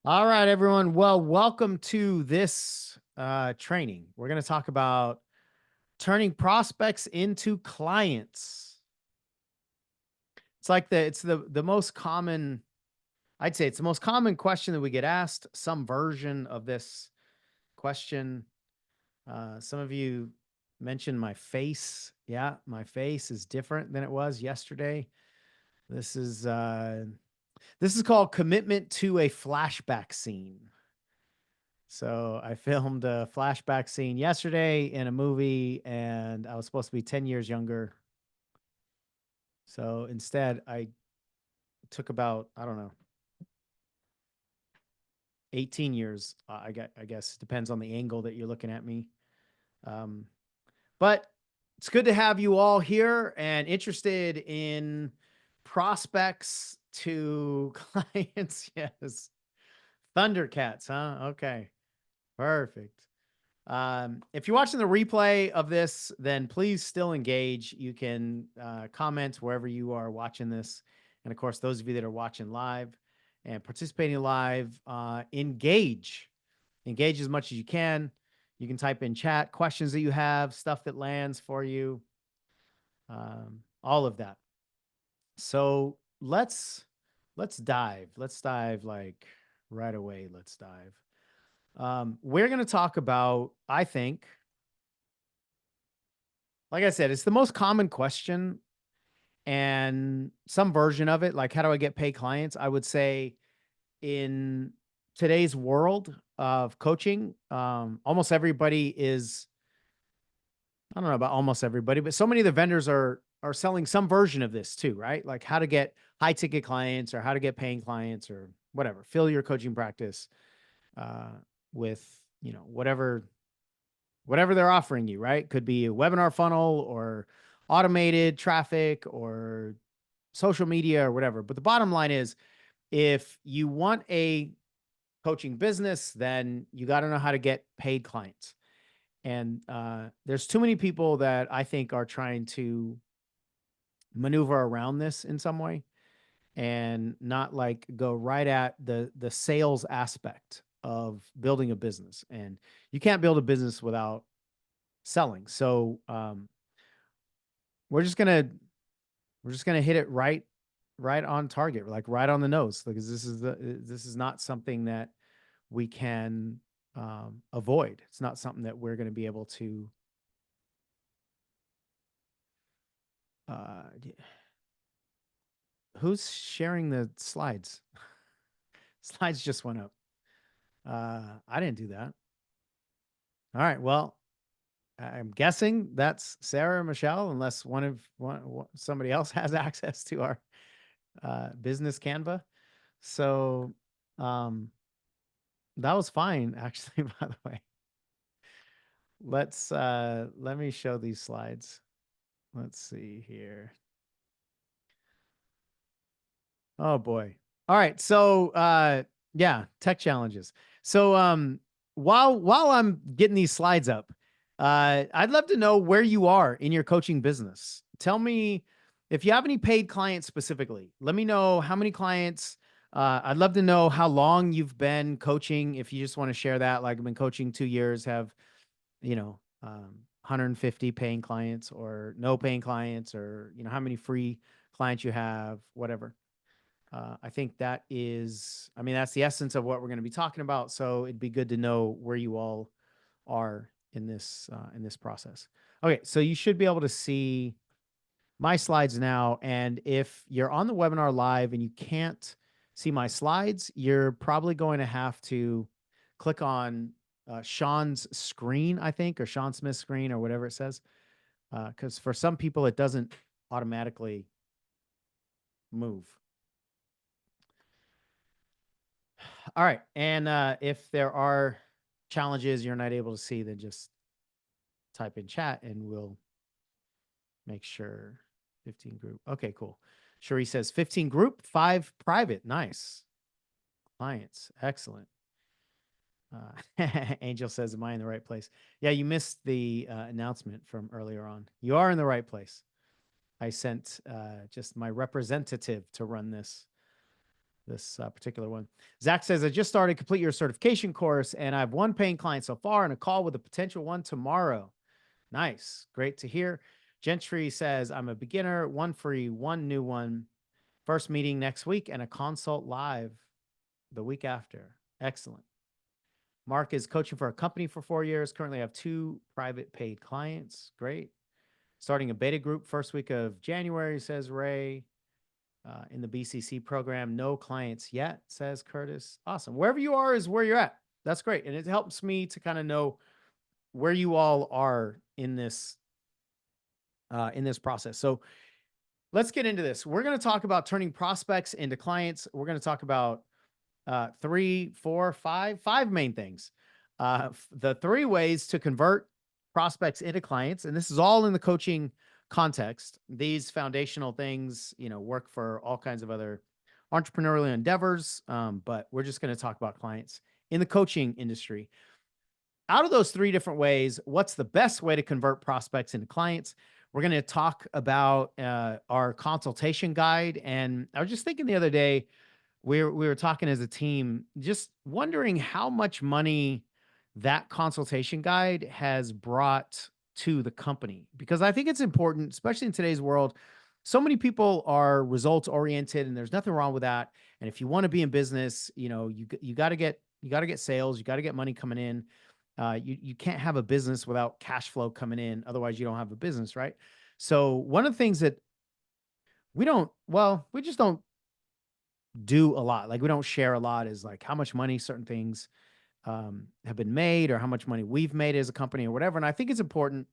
All right, everyone. Well, welcome to this training. We're going to talk about turning prospects into clients. It's the most common. I'd say it's the most common question that we get asked. Some version of this question. Some of you mentioned my face. Yeah, my face is different than it was yesterday. This is uh, this is called commitment to a flashback scene. So I filmed a flashback scene yesterday in a movie, and I was supposed to be 10 years younger. So instead, I took about, I don't know, 18 years. I guess depends on the angle that you're looking at me. Um, but it's good to have you all here and interested in prospects to clients. Yes. Thundercats, huh? Okay. Perfect. If you're watching the replay of this, then please still engage. You can comment wherever you are watching this. And of course, those of you that are watching live and participating live, engage. Engage as much as you can. You can type in chat questions that you have, stuff that lands for you, all of that. So let's dive. Let's dive like right away. Let's dive. We're going to talk about, I think, like I said, it's the most common question and some version of it. Like, how do I get paid clients? I would say in today's world of coaching, almost everybody is, I don't know about almost everybody, but so many of the vendors are selling some version of this too, right? Like how to get high ticket clients or how to get paying clients or whatever. Fill your coaching practice uh, with, whatever they're offering you, right? Could be a webinar funnel or automated traffic or social media or whatever. But the bottom line is if you want a coaching business, then you got to know how to get paid clients. And there's too many people that I think are trying to maneuver around this in some way and not like go right at the sales aspect of building a business. And you can't build a business without selling. So we're just gonna we're just gonna hit it right on target, like right on the nose, because this is not something that we can avoid. It's not something that we're going to be able to. Uh, who's sharing the slides? Slides just went up. I didn't do that. All right. Well, I'm guessing that's Sarah or Michelle, unless somebody else has access to our business Canva. So um, that was fine, actually, by the way. Let me show these slides. Let's see here. Oh boy. All right. So yeah, tech challenges. So while I'm getting these slides up, I'd love to know where you are in your coaching business. Tell me if you have any paid clients specifically. Let me know how many clients. I'd love to know how long you've been coaching. If you just want to share that, like I've been coaching 2 years, have 150 paying clients or no paying clients, or how many free clients you have, whatever. I think that's the essence of what we're going to be talking about. So it'd be good to know where you all are in this process. Okay, so you should be able to see my slides now. And if you're on the webinar live and you can't see my slides, you're probably going to have to click on Sean's screen, I think, or Sean Smith's screen or whatever it says. Because for some people, it doesn't automatically move. All right. And if there are challenges you're not able to see, then just type in chat and we'll make sure 15 group. Okay, cool. Cherie says 15 group, 5 private. Nice. Clients. Excellent. Angel says, am I in the right place? Yeah, you missed the announcement from earlier on. You are in the right place. I sent just my representative to run this. this particular one. Zach says, I just started complete your certification course and I have one paying client so far and a call with a potential one tomorrow. Nice. Great to hear. Gentry says, I'm a beginner, one free, one new one. First meeting next week and a consult live the week after. Excellent. Mark is coaching for a company for 4 years. Currently I have 2 private paid clients. Great. Starting a beta group first week of January, says Ray. In the BCC program, no clients yet, says Curtis. Awesome. Wherever you are is where you're at. That's great. And it helps me to kind of know where you all are in this process. So let's get into this. We're going to talk about turning prospects into clients. We're going to talk about 3, 4, 5 main things. The 3 ways to convert prospects into clients. And this is all in the coaching context. These foundational things, work for all kinds of other entrepreneurial endeavors. But we're just going to talk about clients in the coaching industry. Out of those 3 different ways, what's the best way to convert prospects into clients? We're going to talk about our consultation guide. And I was just thinking the other day, we were talking as a team, just wondering how much money that consultation guide has brought to the company, because I think it's important, especially in today's world. So many people are results oriented, and there's nothing wrong with that. And if you want to be in business, you got to get sales, you got to get money coming in. You can't have a business without cash flow coming in, otherwise you don't have a business, right? So one of the things that we just don't do a lot, like we don't share a lot, is like how much money certain things have been made, or how much money we've made as a company or whatever. And I think it's important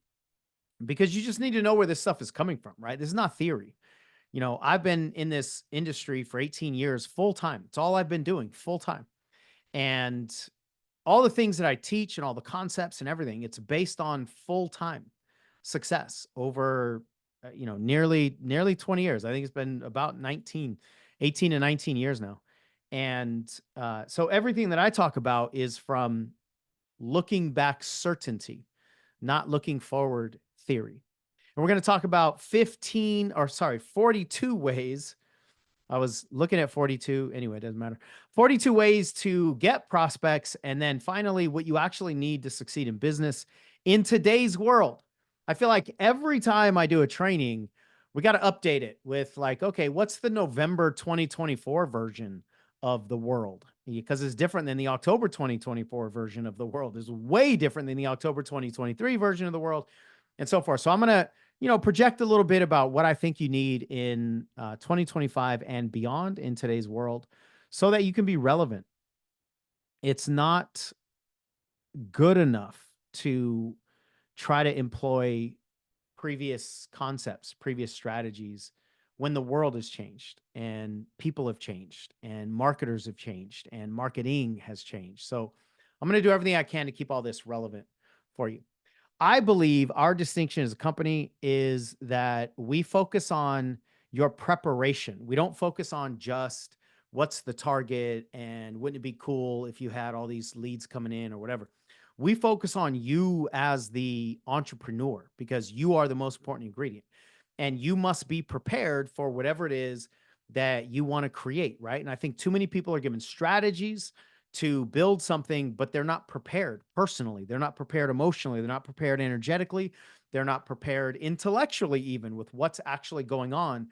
because you just need to know where this stuff is coming from, right? This is not theory. I've been in this industry for 18 years full time. It's all I've been doing full time. And all the things that I teach and all the concepts and everything, it's based on full time success over, nearly 20 years. I think it's been about 18 to 19 years now. And so everything that I talk about is from looking back certainty, not looking forward theory. And we're going to talk about 42 ways. I was looking at 42. Anyway, it doesn't matter. 42 ways to get prospects. And then finally, what you actually need to succeed in business in today's world. I feel like every time I do a training, we got to update it with like, okay, what's the November 2024 version of the world? Because it's different than the October 2024 version of the world. It's way different than the October 2023 version of the world, and so forth. So I'm going to, project a little bit about what I think you need in 2025 and beyond in today's world so that you can be relevant. It's not good enough to try to employ previous concepts, previous strategies, when the world has changed and people have changed and marketers have changed and marketing has changed. So I'm going to do everything I can to keep all this relevant for you. I believe our distinction as a company is that we focus on your preparation. We don't focus on just what's the target and wouldn't it be cool if you had all these leads coming in or whatever. We focus on you as the entrepreneur because you are the most important ingredient, and you must be prepared for whatever it is that you want to create, right? And I think too many people are given strategies to build something, but they're not prepared personally. They're not prepared emotionally. They're not prepared energetically. They're not prepared intellectually, even with what's actually going on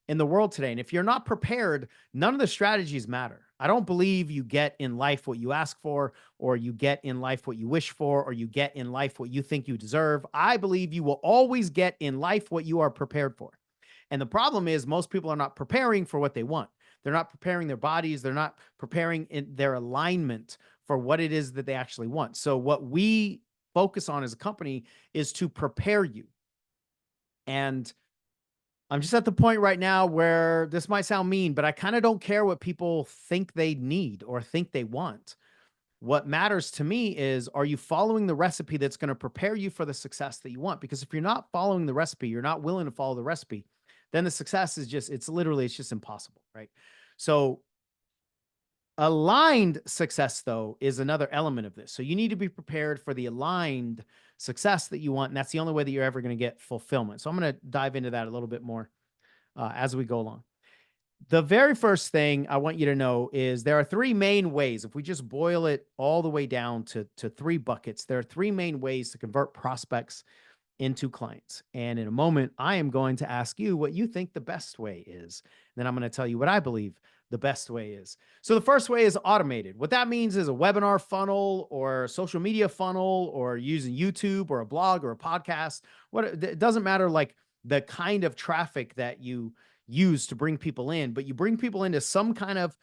in the world today. And if you're not prepared, none of the strategies matter. I don't believe you get in life what you ask for, or you get in life what you wish for, or you get in life what you think you deserve. I believe you will always get in life what you are prepared for. And the problem is most people are not preparing for what they want. They're not preparing their bodies. They're not preparing in their alignment for what it is that they actually want. So what we focus on as a company is to prepare you. And I'm just at the point right now where this might sound mean, but I kind of don't care what people think they need or think they want. What matters to me is, are you following the recipe that's going to prepare you for the success that you want? Because if you're not following the recipe, you're not willing to follow the recipe, then the success is just, it's just impossible, right? So aligned success, though, is another element of this. So you need to be prepared for the aligned success that you want. And that's the only way that you're ever going to get fulfillment. So I'm going to dive into that a little bit more as we go along. The very first thing I want you to know is there are three main ways. If we just boil it all the way down to three buckets, there are three main ways to convert prospects into clients. And in a moment, I am going to ask you what you think the best way is. Then I'm going to tell you what I believe the best way is. So the first way is automated. What that means is a webinar funnel or a social media funnel or using YouTube or a blog or a podcast. It doesn't matter like the kind of traffic that you use to bring people in, but you bring people into some kind of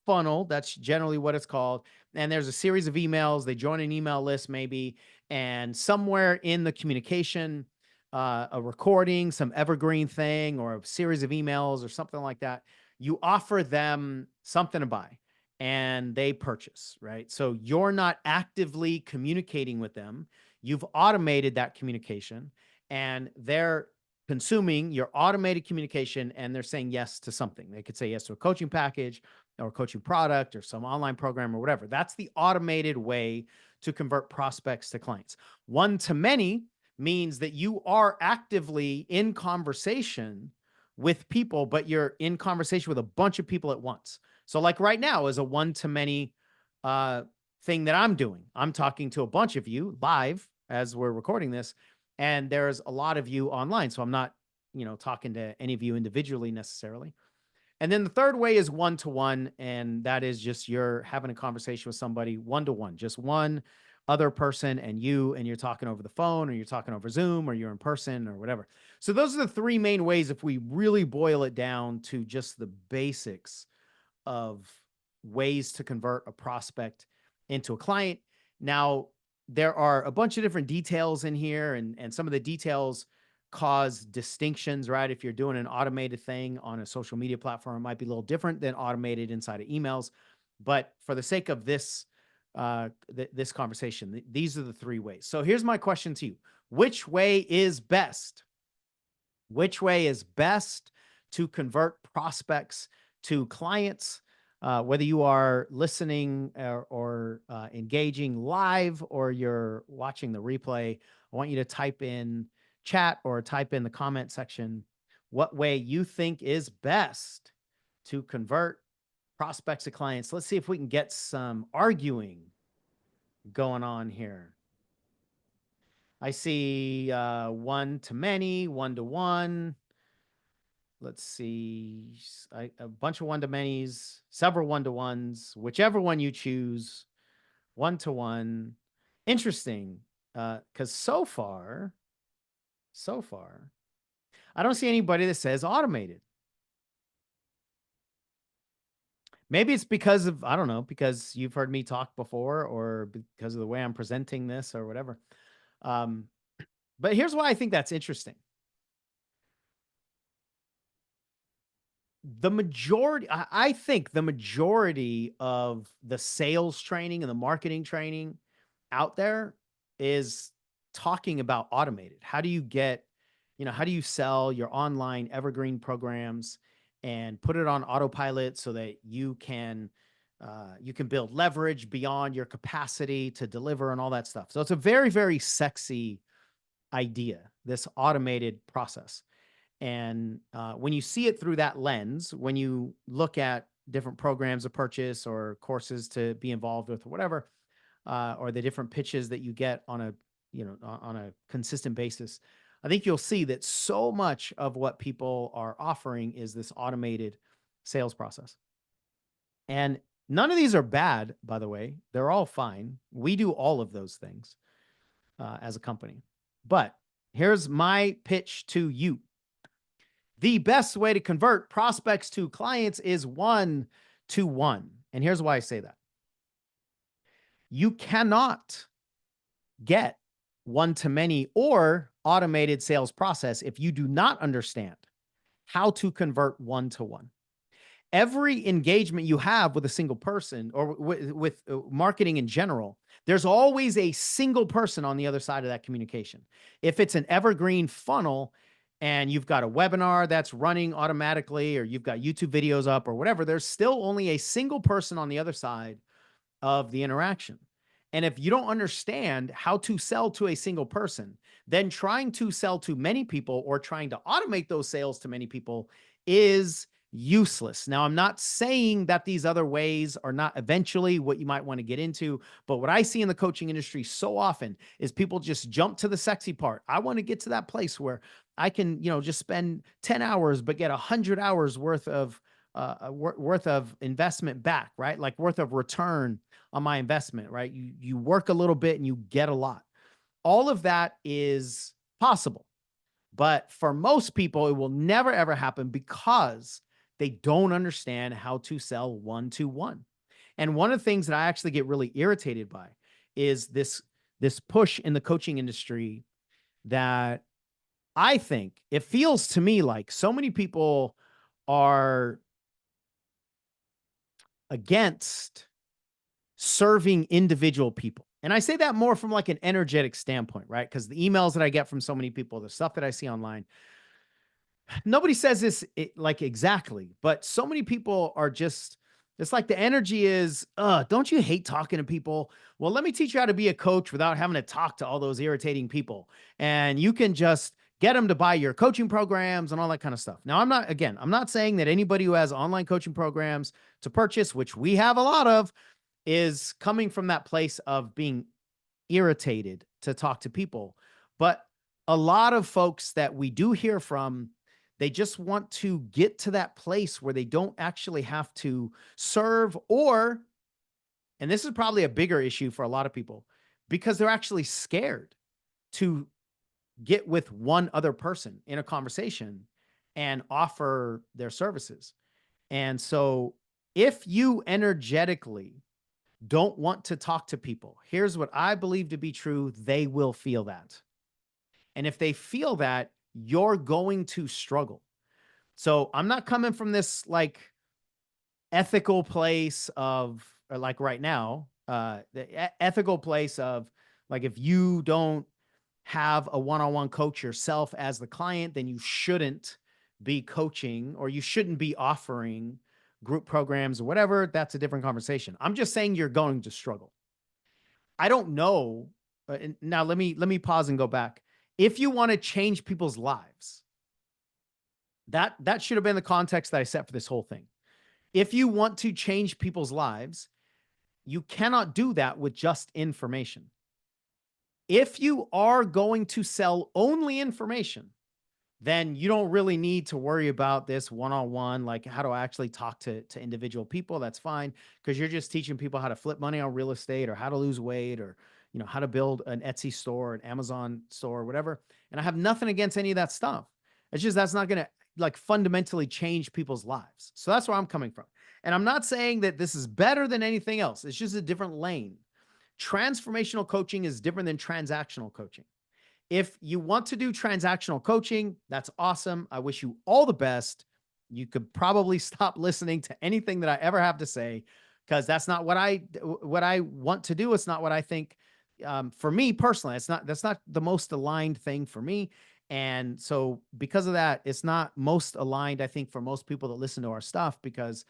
funnel. That's generally what it's called. And there's a series of emails. They join an email list maybe, and somewhere in the communication, a recording, some evergreen thing, or a series of emails or something like that, you offer them something to buy and they purchase, right? So you're not actively communicating with them. You've automated that communication and they're consuming your automated communication and they're saying yes to something. They could say yes to a coaching package or a coaching product or some online program or whatever. That's the automated way to convert prospects to clients. One to many means that you are actively in conversation with people, but you're in conversation with a bunch of people at once. So like right now is a one to many thing that I'm doing. I'm talking to a bunch of you live as we're recording this, and there's a lot of you online. So I'm not, talking to any of you individually necessarily. And then the third way is one-to-one, and that is just you're having a conversation with somebody one-to-one, just one other person and you're talking over the phone or you're talking over Zoom or you're in person or whatever. So those are the three main ways if we really boil it down to just the basics of ways to convert a prospect into a client. Now, there are a bunch of different details in here, and some of the details cause distinctions, right? If you're doing an automated thing on a social media platform, it might be a little different than automated inside of emails. But for the sake of this, this conversation, these are the three ways. So here's my question to you. Which way is best? Which way is best to convert prospects to clients? Whether you are listening or engaging live or you're watching the replay, I want you to type in chat or type in the comment section what way you think is best to convert prospects to clients. Let's see if we can get some arguing going on here. I see one to many, one to one. Let's see, a bunch of one-to-manys, several one-to-ones, whichever one you choose, one-to-one. Interesting, because so far, I don't see anybody that says automated. Maybe it's because of, I don't know, because you've heard me talk before or because of the way I'm presenting this or whatever. But here's why I think that's interesting. I think the majority of the sales training and the marketing training out there is talking about automated. How do you get, how do you sell your online evergreen programs and put it on autopilot so that you can build leverage beyond your capacity to deliver and all that stuff. So it's a very, very sexy idea, this automated process. And when you see it through that lens, when you look at different programs of purchase or courses to be involved with or whatever, or the different pitches that you get on a consistent basis, I think you'll see that so much of what people are offering is this automated sales process. And none of these are bad, by the way. They're all fine. We do all of those things as a company. But here's my pitch to you. The best way to convert prospects to clients is one-to-one. And here's why I say that. You cannot get one-to-many or automated sales process if you do not understand how to convert one-to-one. Every engagement you have with a single person or with marketing in general, there's always a single person on the other side of that communication. If it's an evergreen funnel, and you've got a webinar that's running automatically, or you've got YouTube videos up or whatever, there's still only a single person on the other side of the interaction. And if you don't understand how to sell to a single person, then trying to sell to many people or trying to automate those sales to many people is useless. Now, I'm not saying that these other ways are not eventually what you might want to get into, but what I see in the coaching industry so often is people just jump to the sexy part. I want to get to that place where I can, just spend 10 hours, but get 100 hours worth of investment back, right? Like worth of return on my investment, right? You work a little bit and you get a lot. All of that is possible. But for most people, it will never ever happen because they don't understand how to sell one-to-one. And one of the things that I actually get really irritated by is this push in the coaching industry that I think it feels to me like so many people are against serving individual people. And I say that more from like an energetic standpoint, right? Because the emails that I get from so many people, the stuff that I see online, nobody says this like exactly, but so many people are just, it's like the energy is, don't you hate talking to people? Well, let me teach you how to be a coach without having to talk to all those irritating people. And you can just get them to buy your coaching programs and all that kind of stuff. Now, I'm not saying that anybody who has online coaching programs to purchase, which we have a lot of, is coming from that place of being irritated to talk to people. But a lot of folks that we do hear from, they just want to get to that place where they don't actually have to serve, or, and this is probably a bigger issue for a lot of people, because they're actually scared to get with one other person in a conversation and offer their services. And so if you energetically don't want to talk to people, here's what I believe to be true: they will feel that. And if they feel that, you're going to struggle. So I'm not coming from this like ethical place of, or like right now, ethical place of like, if you don't have a one-on-one coach yourself as the client, then you shouldn't be coaching, or you shouldn't be offering group programs or whatever. That's a different conversation. I'm just saying you're going to struggle. I don't know. And now let me pause and go back. If you want to change people's lives, that should have been the context that I set for this whole thing. If you want to change people's lives, you cannot do that with just information. If you are going to sell only information, then you don't really need to worry about this one-on-one, like how to actually talk to individual people. That's fine, because you're just teaching people how to flip money on real estate, or how to lose weight, or how to build an Etsy store, an Amazon store, whatever. And I have nothing against any of that stuff. It's just that's not going to like fundamentally change people's lives. So that's where I'm coming from. And I'm not saying that this is better than anything else. It's just a different lane. Transformational coaching is different than transactional coaching. If you want to do transactional coaching, that's awesome. I wish you all the best. You could probably stop listening to anything that I ever have to say, because that's not what I want to do. It's not what I think. For me personally, that's not the most aligned thing for me. And so because of that, it's not most aligned, I think, for most people that listen to our stuff, because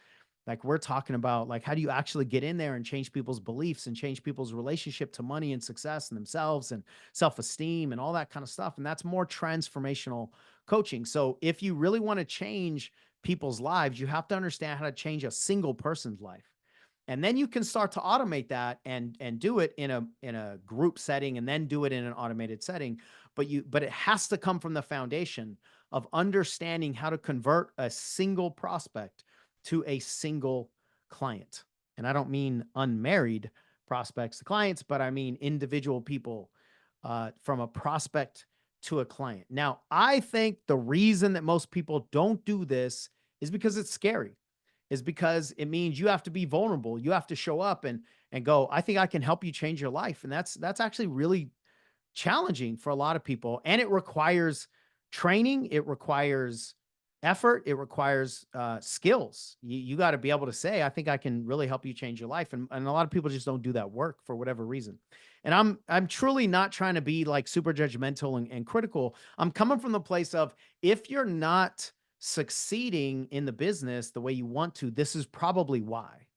like we're talking about, like, how do you actually get in there and change people's beliefs and change people's relationship to money and success and themselves and self-esteem and all that kind of stuff. And that's more transformational coaching. So if you really want to change people's lives, you have to understand how to change a single person's life. And then you can start to automate that and do it in a group setting, and then do it in an automated setting. But it has to come from the foundation of understanding how to convert a single prospect to a single client. And I don't mean unmarried prospects to clients, but I mean individual people, from a prospect to a client. Now, I think the reason that most people don't do this is because it's scary, is because it means you have to be vulnerable. You have to show up and go, I think I can help you change your life. And that's actually really challenging for a lot of people. And it requires training. It requires effort. It requires skills. You got to be able to say, I think I can really help you change your life. And a lot of people just don't do that work for whatever reason. And I'm truly not trying to be like super judgmental and critical. I'm coming from the place of, if you're not succeeding in the business the way you want to, this is probably why.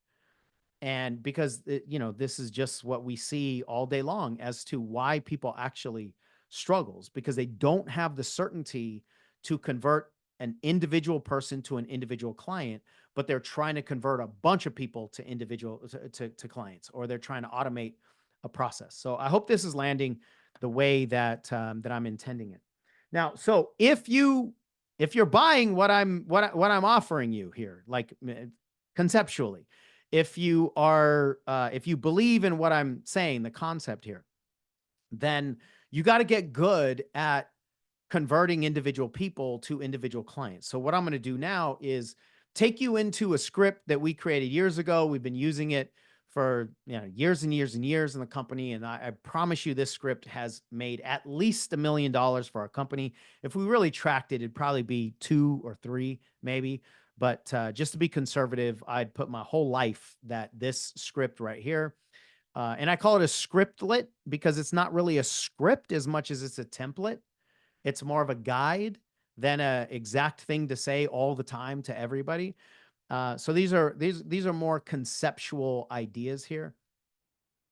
And because this is just what we see all day long as to why people actually struggles, because they don't have the certainty to convert an individual person to an individual client, but they're trying to convert a bunch of people to to clients, or they're trying to automate a process. So I hope this is landing the way that that I'm intending it. Now, so if you're buying what I'm offering you here, like conceptually, if you believe in what I'm saying, the concept here, then you got to get good at converting individual people to individual clients. So what I'm going to do now is take you into a script that we created years ago. We've been using it for years and years and years in the company. And I promise you this script has made at least $1 million for our company. If we really tracked it, it'd probably be 2 or 3, maybe. But just to be conservative, I'd put my whole life that this script right here, and I call it a scriptlet because it's not really a script as much as it's a template. It's more of a guide than a exact thing to say all the time to everybody. So these are more conceptual ideas here.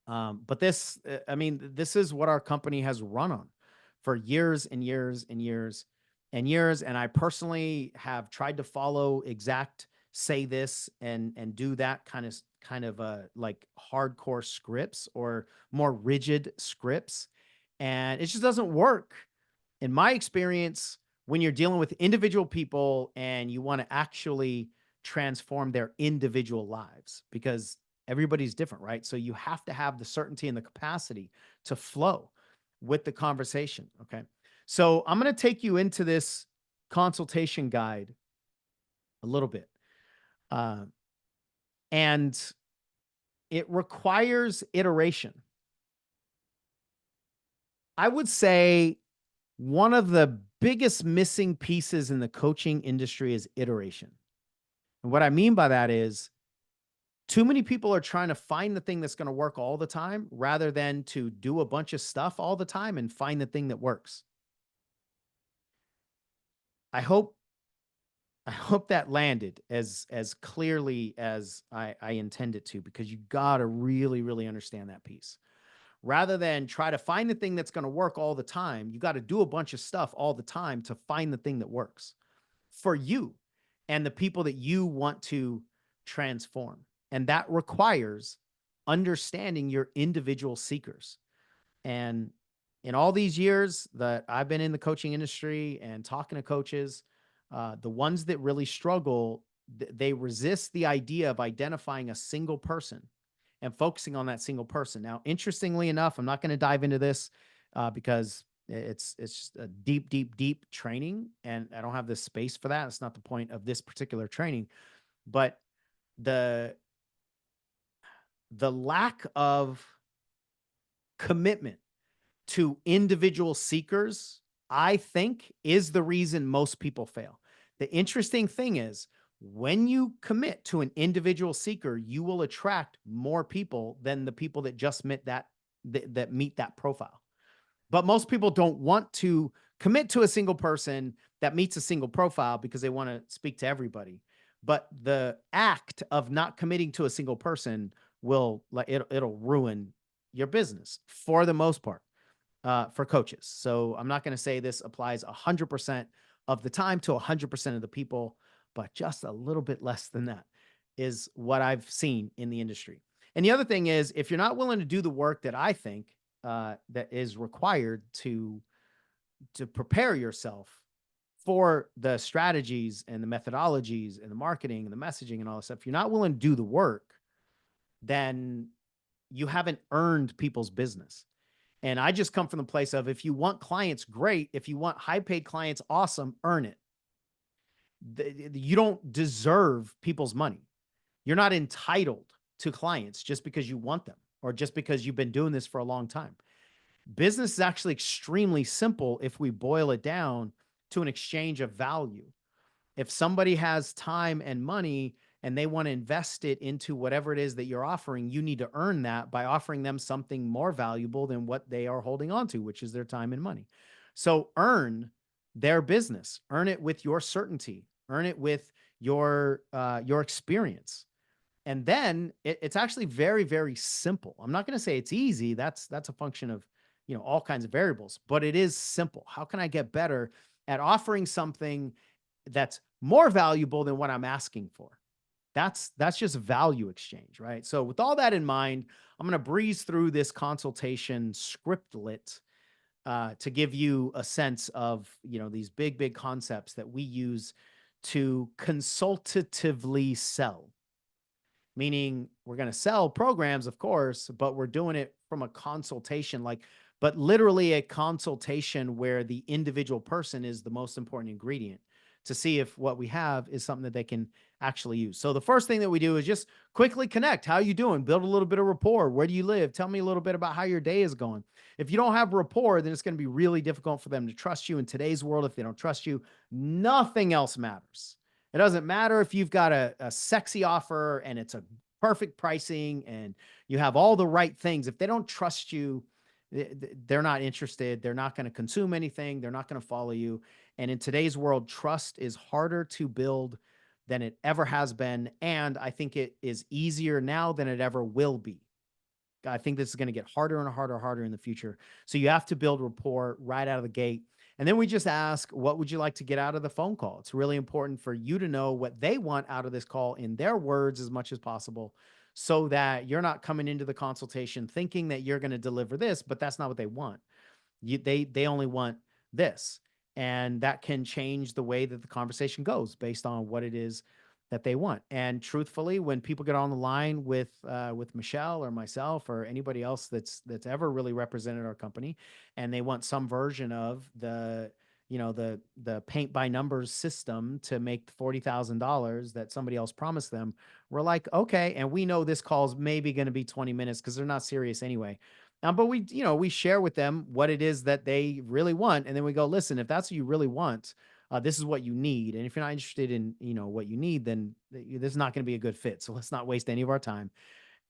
But this, I mean, this is what our company has run on for years and years and years and years. And I personally have tried to follow exact say this and do that kind of like hardcore scripts or more rigid scripts. And it just doesn't work. In my experience, when you're dealing with individual people and you want to actually transform their individual lives, because everybody's different, right? So you have to have the certainty and the capacity to flow with the conversation. Okay. So I'm going to take you into this consultation guide a little bit. And it requires iteration. I would say one of the biggest missing pieces in the coaching industry is iteration. And what I mean by that is too many people are trying to find the thing that's going to work all the time rather than to do a bunch of stuff all the time and find the thing that works. I hope that landed as clearly as I intend it to, because you got to really, really understand that piece. Rather than try to find the thing that's going to work all the time, you got to do a bunch of stuff all the time to find the thing that works for you and the people that you want to transform. And that requires understanding your individual seekers. And in all these years that I've been in the coaching industry and talking to coaches, the ones that really struggle, they resist the idea of identifying a single person and focusing on that single person. Now, interestingly enough, I'm not going to dive into this because it's just a deep, deep, deep training, and I don't have the space for that. It's not the point of this particular training, but the lack of commitment to individual seekers, I think, is the reason most people fail. The interesting thing is, when you commit to an individual seeker, you will attract more people than the people that just meet that profile. But most people don't want to commit to a single person that meets a single profile because they want to speak to everybody. But the act of not committing to a single person will, like, it'll ruin your business for the most part, for coaches. So I'm not going to say this applies 100% of the time to 100% of the people, but just a little bit less than that is what I've seen in the industry. And the other thing is, if you're not willing to do the work that I think that is required to prepare yourself for the strategies and the methodologies and the marketing and the messaging and all this stuff, if you're not willing to do the work, then you haven't earned people's business. And I just come from the place of, if you want clients, great. If you want high paid clients, awesome, earn it. You don't deserve people's money. You're not entitled to clients just because you want them or just because you've been doing this for a long time. Business is actually extremely simple if we boil it down to an exchange of value. If somebody has time and money and they want to invest it into whatever it is that you're offering, you need to earn that by offering them something more valuable than what they are holding on to, which is their time and money. So earn their business, earn it with your certainty, earn it with your experience. And then it's actually very, very simple. I'm not going to say it's easy. That's a function of, all kinds of variables, but it is simple. How can I get better at offering something that's more valuable than what I'm asking for. That's just value exchange, right? So with all that in mind, I'm going to breeze through this consultation scriptlet to give you a sense of, these big concepts that we use to consultatively sell. Meaning we're going to sell programs, of course, but we're doing it from a consultation, but literally a consultation where the individual person is the most important ingredient to see if what we have is something that they can actually use. So the first thing that we do is just quickly connect. How you doing? Build a little bit of rapport. Where do you live? Tell me a little bit about how your day is going. If you don't have rapport, then it's going to be really difficult for them to trust you in today's world. If they don't trust you, nothing else matters. It doesn't matter if you've got a sexy offer and it's a perfect pricing and you have all the right things. If they don't trust you, they're not interested. They're not going to consume anything. They're not going to follow you. And in today's world, trust is harder to build than it ever has been. And I think it is easier now than it ever will be. I think this is going to get harder and harder in the future. So you have to build rapport right out of the gate. And then we just ask, what would you like to get out of the phone call? It's really important for you to know what they want out of this call in their words as much as possible, so that you're not coming into the consultation thinking that you're going to deliver this, but that's not what they want. They only want this. And that can change the way that the conversation goes based on what it is that they want. And truthfully, when people get on the line with Michelle or myself or anybody else that's ever really represented our company, and they want some version of the paint by numbers system to make $40,000 that somebody else promised them, we're like, okay. And we know this call is maybe going to be 20 minutes because they're not serious anyway. But we share with them what it is that they really want. And then we go, listen, if that's what you really want, this is what you need. And if you're not interested in, what you need, then this is not going to be a good fit. So let's not waste any of our time.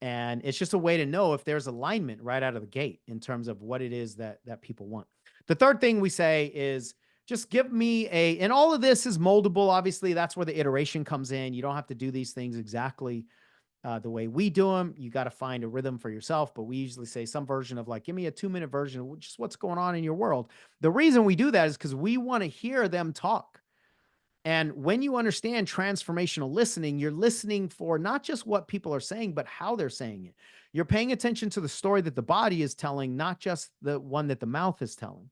And it's just a way to know if there's alignment right out of the gate in terms of what it is that people want. The third thing we say is just give me and all of this is moldable. Obviously, that's where the iteration comes in. You don't have to do these things exactly the way we do them. You got to find a rhythm for yourself, but we usually say some version of give me a 2-minute version of just what's going on in your world. The reason we do that is because we want to hear them talk. And when you understand transformational listening, you're listening for not just what people are saying, but how they're saying it. You're paying attention to the story that the body is telling, not just the one that the mouth is telling.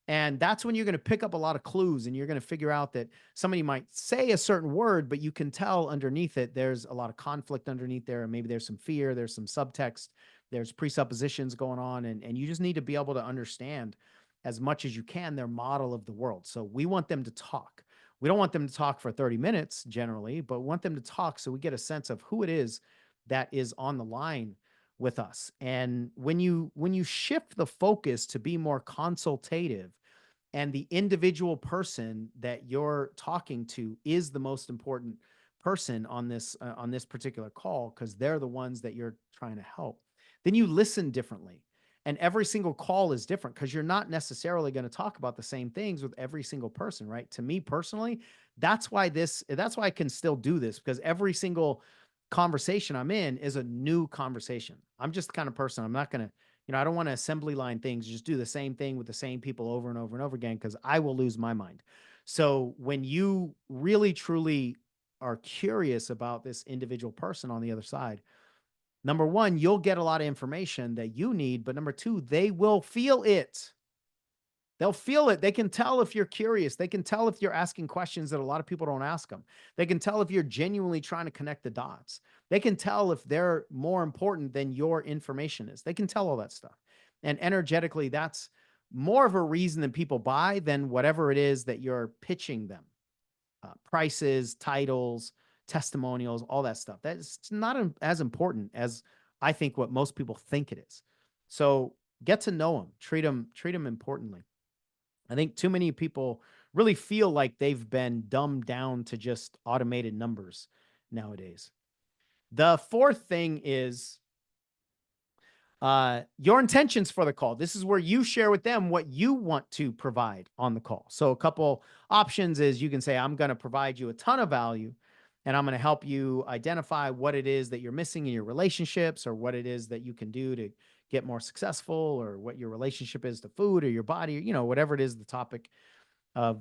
And that's when you're going to pick up a lot of clues, and you're going to figure out that somebody might say a certain word, but you can tell underneath it, there's a lot of conflict underneath there. And maybe there's some fear, there's some subtext, there's presuppositions going on. And you just need to be able to understand as much as you can their model of the world. So we want them to talk. We don't want them to talk for 30 minutes generally, but we want them to talk so we get a sense of who it is that is on the line with us. And when you shift the focus to be more consultative, and the individual person that you're talking to is the most important person on this particular call, because they're the ones that you're trying to help, then you listen differently. And every single call is different because you're not necessarily going to talk about the same things with every single person, right? To me personally, that's why I can still do this, because every single conversation I'm in is a new conversation. I'm just the kind of person, I'm not going to, I don't want to assembly line things, just do the same thing with the same people over and over and over again, because I will lose my mind. So when you really, truly are curious about this individual person on the other side, number one, you'll get a lot of information that you need, but number two, they will feel it. They'll feel it. They can tell if you're curious. They can tell if you're asking questions that a lot of people don't ask them. They can tell if you're genuinely trying to connect the dots. They can tell if they're more important than your information is. They can tell all that stuff. And energetically, that's more of a reason than people buy than whatever it is that you're pitching them. Prices, titles, testimonials, all that stuff. That's not as important as I think what most people think it is. So get to know them, treat them importantly. I think too many people really feel like they've been dumbed down to just automated numbers nowadays. The fourth thing is your intentions for the call. This is where you share with them what you want to provide on the call. So a couple options is you can say, I'm going to provide you a ton of value, and I'm going to help you identify what it is that you're missing in your relationships, or what it is that you can do to get more successful, or what your relationship is to food or your body, or, whatever it is the topic of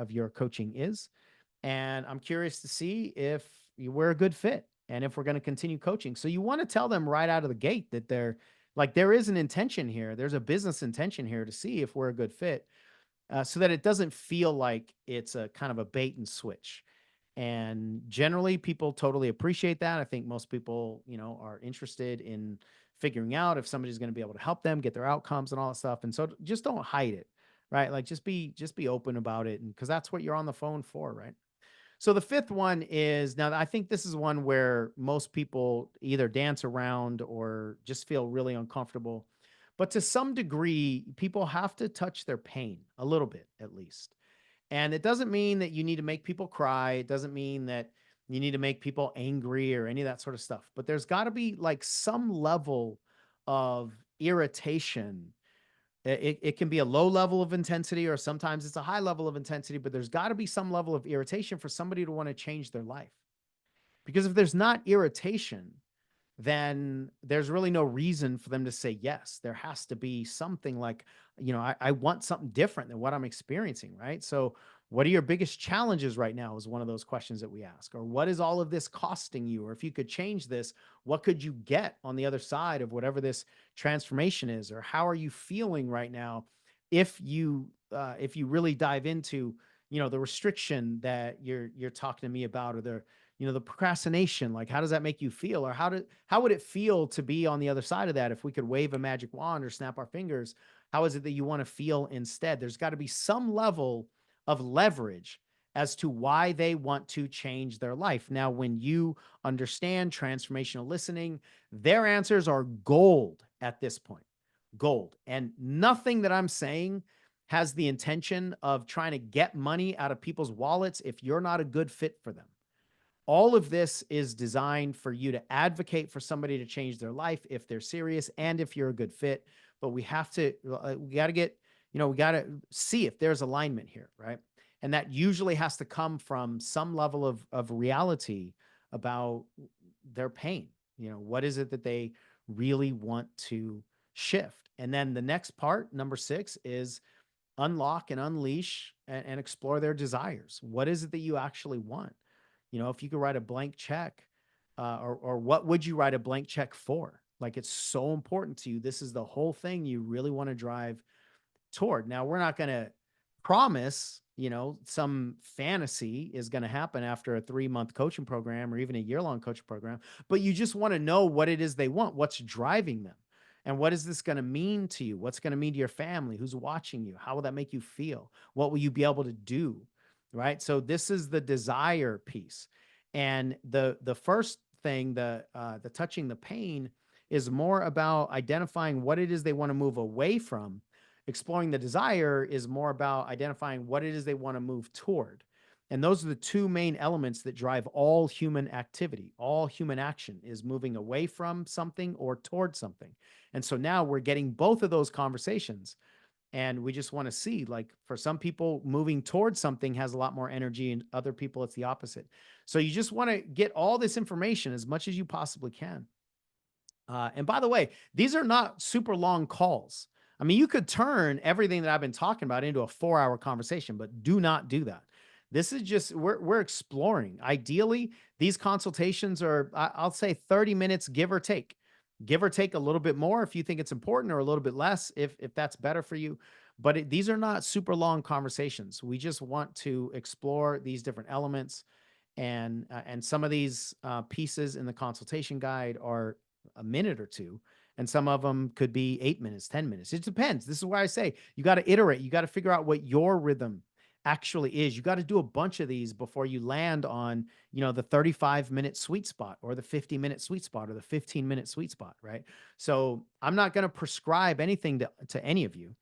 your coaching is. And I'm curious to see if we're a good fit and if we're going to continue coaching. So you want to tell them right out of the gate that there is an intention here. There's a business intention here to see if we're a good fit, so that it doesn't feel like it's a kind of a bait and switch. And generally, people totally appreciate that. I think most people, are interested in figuring out if somebody's going to be able to help them get their outcomes and all that stuff. And so just don't hide it, right? Like just be open about it, and because that's what you're on the phone for, right? So the fifth one is, now I think this is one where most people either dance around or just feel really uncomfortable. But to some degree, people have to touch their pain a little bit at least. And it doesn't mean that you need to make people cry. It doesn't mean that you need to make people angry or any of that sort of stuff. But there's got to be like some level of irritation. It can be a low level of intensity, or sometimes it's a high level of intensity, but there's got to be some level of irritation for somebody to want to change their life. Because if there's not irritation, then there's really no reason for them to say yes. There has to be something like, I want something different than what I'm experiencing, right? So, what are your biggest challenges right now is one of those questions that we ask. Or what is all of this costing you? Or if you could change this, what could you get on the other side of whatever this transformation is? Or how are you feeling right now if you really dive into, the restriction that you're talking to me about, or the procrastination, like how does that make you feel? Or how would it feel to be on the other side of that? If we could wave a magic wand or snap our fingers, how is it that you want to feel instead? There's got to be some level of leverage as to why they want to change their life. Now, when you understand transformational listening, their answers are gold at this point. Gold. And nothing that I'm saying has the intention of trying to get money out of people's wallets if you're not a good fit for them. All of this is designed for you to advocate for somebody to change their life if they're serious and if you're a good fit. But we got to get, we got to see if there's alignment here, right? And that usually has to come from some level of reality about their pain. What is it that they really want to shift? And then the next part, number 6, is unlock and unleash and explore their desires. What is it that you actually want? If you could write a blank check, or what would you write a blank check for? Like, it's so important to you. This is the whole thing you really want to drive toward. Now, we're not going to promise, some fantasy is going to happen after a 3-month coaching program or even a year-long coaching program, but you just want to know what it is they want, what's driving them. And what is this going to mean to you? What's going to mean to your family? Who's watching you? How will that make you feel? What will you be able to do? Right? So this is the desire piece. And the first thing, the touching the pain, is more about identifying what it is they want to move away from. Exploring the desire is more about identifying what it is they want to move toward. And those are the two main elements that drive all human activity. All human action is moving away from something or toward something. And so now we're getting both of those conversations. And we just want to see, like, for some people, moving towards something has a lot more energy, and other people, it's the opposite. So you just want to get all this information as much as you possibly can. And by the way, these are not super long calls. I mean, you could turn everything that I've been talking about into a 4-hour conversation, but do not do that. This is just, we're exploring. Ideally, these consultations are, I'll say 30 minutes, give or take. Give or take a little bit more if you think it's important, or a little bit less if that's better for you. But these are not super long conversations. We just want to explore these different elements. And some of these pieces in the consultation guide are a minute or two, and some of them could be 8 minutes, 10 minutes. It depends. This is why I say you got to iterate. You got to figure out what your rhythm actually is. You got to do a bunch of these before you land on, the 35-minute sweet spot, or the 50-minute sweet spot, or the 15-minute sweet spot, right? So I'm not going to prescribe anything to any of you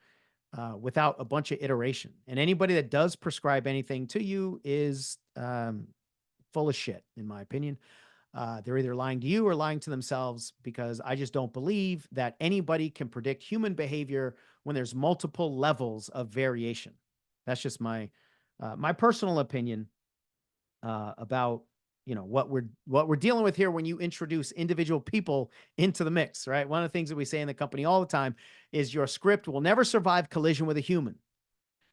without a bunch of iteration. And anybody that does prescribe anything to you is full of shit, in my opinion. They're either lying to you or lying to themselves, because I just don't believe that anybody can predict human behavior when there's multiple levels of variation. That's just my personal opinion about what we're dealing with here when you introduce individual people into the mix, right? One of the things that we say in the company all the time is your script will never survive collision with a human.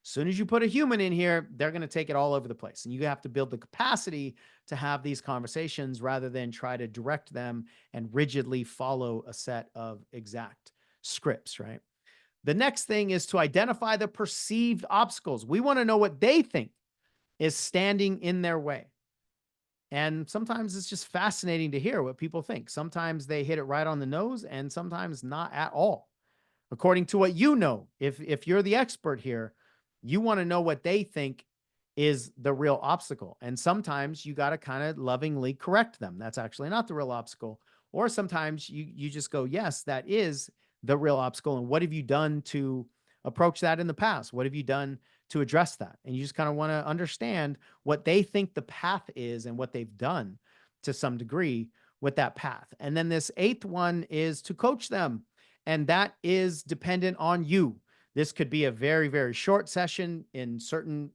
As soon as you put a human in here, they're going to take it all over the place. And you have to build the capacity to have these conversations rather than try to direct them and rigidly follow a set of exact scripts, right? The next thing is to identify the perceived obstacles. We want to know what they think is standing in their way. And sometimes it's just fascinating to hear what people think. Sometimes they hit it right on the nose and sometimes not at all. According to what you know, if you're the expert here, you want to know what they think is the real obstacle. And sometimes you got to kind of lovingly correct them. That's actually not the real obstacle. Or sometimes you just go, yes, that is the real obstacle. And what have you done to approach that in the past? What have you done to address that? And you just kind of want to understand what they think the path is and what they've done to some degree with that path. And then this eighth one is to coach them. And that is dependent on you. This could be a very, very short session in certain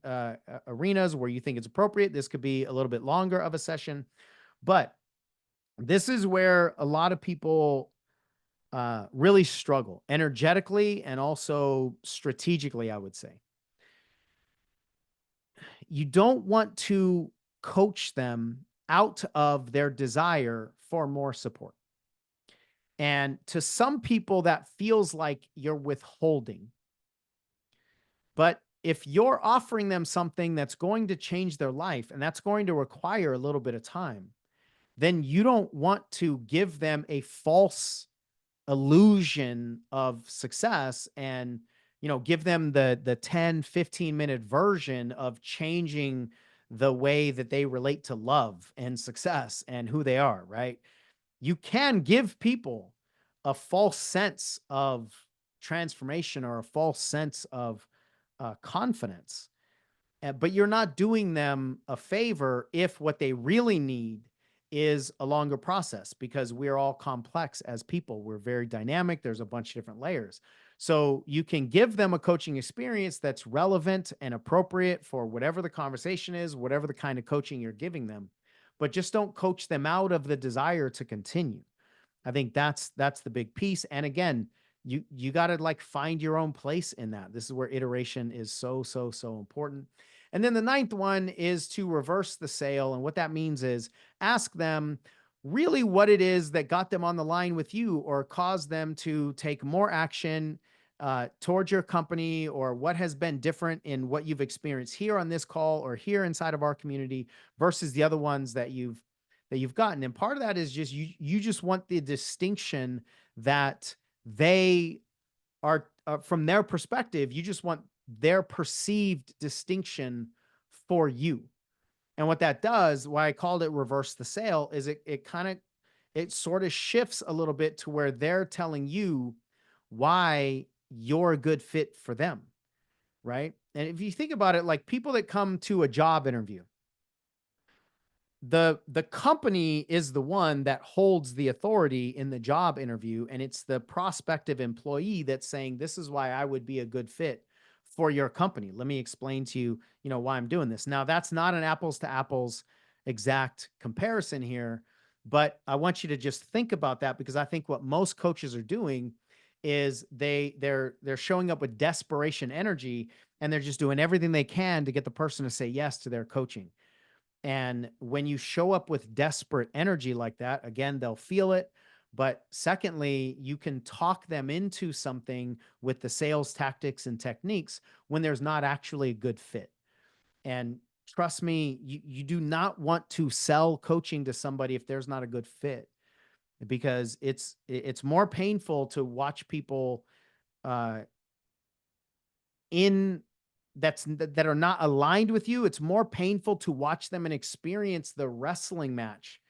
arenas where you think it's appropriate. This could be a little bit longer of a session. But this is where a lot of people really struggle energetically and also strategically, I would say. You don't want to coach them out of their desire for more support. And to some people, that feels like you're withholding. But if you're offering them something that's going to change their life and that's going to require a little bit of time, then you don't want to give them a false illusion of success and give them the 10-15 minute version of changing the way that they relate to love and success and who they are, right? You can give people a false sense of transformation or a false sense of confidence, but you're not doing them a favor if what they really need is a longer process, because we're all complex as people. We're very dynamic. There's a bunch of different layers. So you can give them a coaching experience that's relevant and appropriate for whatever the conversation is, whatever the kind of coaching you're giving them, but just don't coach them out of the desire to continue. I think that's the big piece. And again, you got to like find your own place in that. This is where iteration is so important. And then the ninth one is to reverse the sale. And what that means is ask them really what it is that got them on the line with you or caused them to take more action towards your company, or what has been different in what you've experienced here on this call or here inside of our community versus the other ones that you've gotten. And part of that is just you just want the distinction that they are from their perspective. You just want their perceived distinction for you. And what that does, why I called it reverse the sale, is it sort of shifts a little bit to where they're telling you why you're a good fit for them, right? And if you think about it, like people that come to a job interview, the company is the one that holds the authority in the job interview, and it's the prospective employee that's saying, this is why I would be a good fit for your company. Let me explain to you, why I'm doing this. Now, that's not an apples to apples exact comparison here, but I want you to just think about that, because I think what most coaches are doing is they're showing up with desperation energy, and they're just doing everything they can to get the person to say yes to their coaching. And when you show up with desperate energy like that, again, they'll feel it. But secondly, you can talk them into something with the sales tactics and techniques when there's not actually a good fit. And trust me, you do not want to sell coaching to somebody if there's not a good fit, because it's more painful to watch people that are not aligned with you. It's more painful to watch them and experience the wrestling match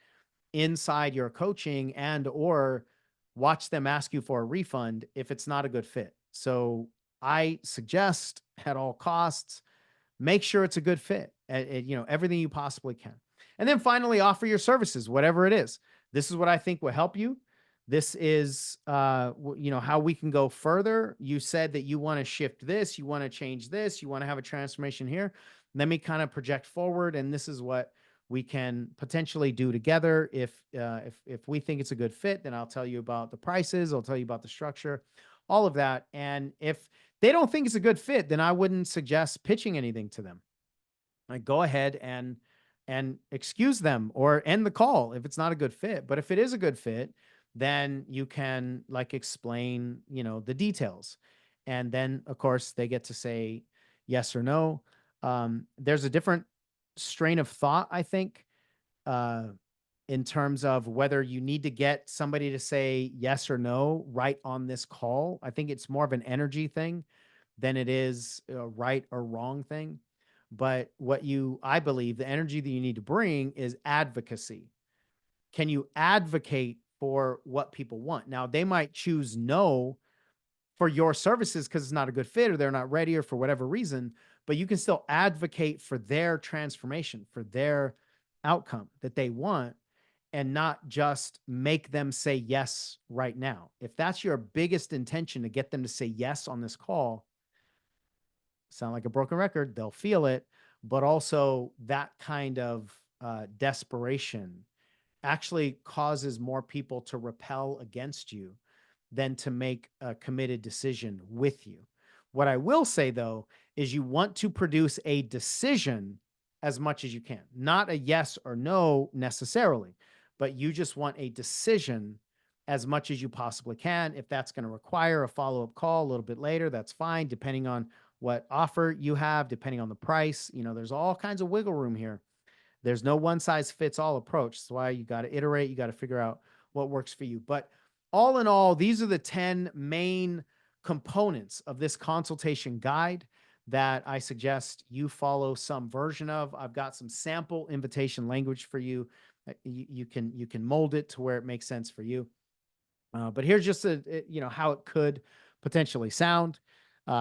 inside your coaching and or watch them ask you for a refund if it's not a good fit. So I suggest at all costs, make sure it's a good fit at everything you possibly can. And then finally, offer your services, whatever it is. This is what I think will help you. This is, how we can go further. You said that you want to shift this, you want to change this, you want to have a transformation here. Let me kind of project forward, and this is what we can potentially do together. If we think it's a good fit, then I'll tell you about the prices. I'll tell you about the structure, all of that. And if they don't think it's a good fit, then I wouldn't suggest pitching anything to them. Like, go ahead and excuse them or end the call if it's not a good fit. But if it is a good fit, then you can like explain, the details. And then of course they get to say yes or no. There's a different strain of thought, I think, uh, in terms of whether you need to get somebody to say yes or no right on this call. I think it's more of an energy thing than it is a right or wrong thing. But I believe the energy that you need to bring is advocacy. Can you advocate for what people want? Now, they might choose no for your services because it's not a good fit or they're not ready or for whatever reason, but you can still advocate for their transformation, for their outcome that they want, and not just make them say yes right now. If that's your biggest intention, to get them to say yes on this call, sound like a broken record, they'll feel it, but also that kind of desperation actually causes more people to repel against you than to make a committed decision with you. What I will say though is you want to produce a decision as much as you can, not a yes or no necessarily, but you just want a decision as much as you possibly can. If that's going to require a follow-up call a little bit later, that's fine, depending on what offer you have, depending on the price. There's all kinds of wiggle room here. There's no one size fits all approach. That's why you got to iterate. You got to figure out what works for you. But all in all, these are the 10 main components of this consultation guide that I suggest you follow some version of. I've got some sample invitation language for you. You can mold it to where it makes sense for you. But here's just how it could potentially sound.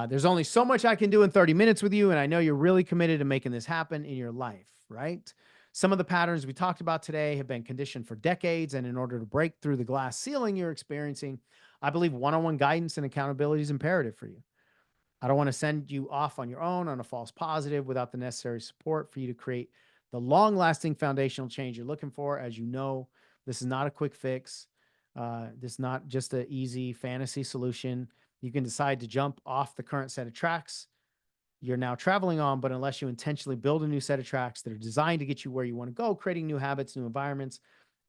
There's only so much I can do in 30 minutes with you, and I know you're really committed to making this happen in your life, right? Some of the patterns we talked about today have been conditioned for decades, and in order to break through the glass ceiling you're experiencing, I believe one-on-one guidance and accountability is imperative for you. I don't want to send you off on your own on a false positive without the necessary support for you to create the long-lasting foundational change you're looking for. As you know, this is not a quick fix. This is not just an easy fantasy solution. You can decide to jump off the current set of tracks you're now traveling on, but unless you intentionally build a new set of tracks that are designed to get you where you want to go, creating new habits, new environments,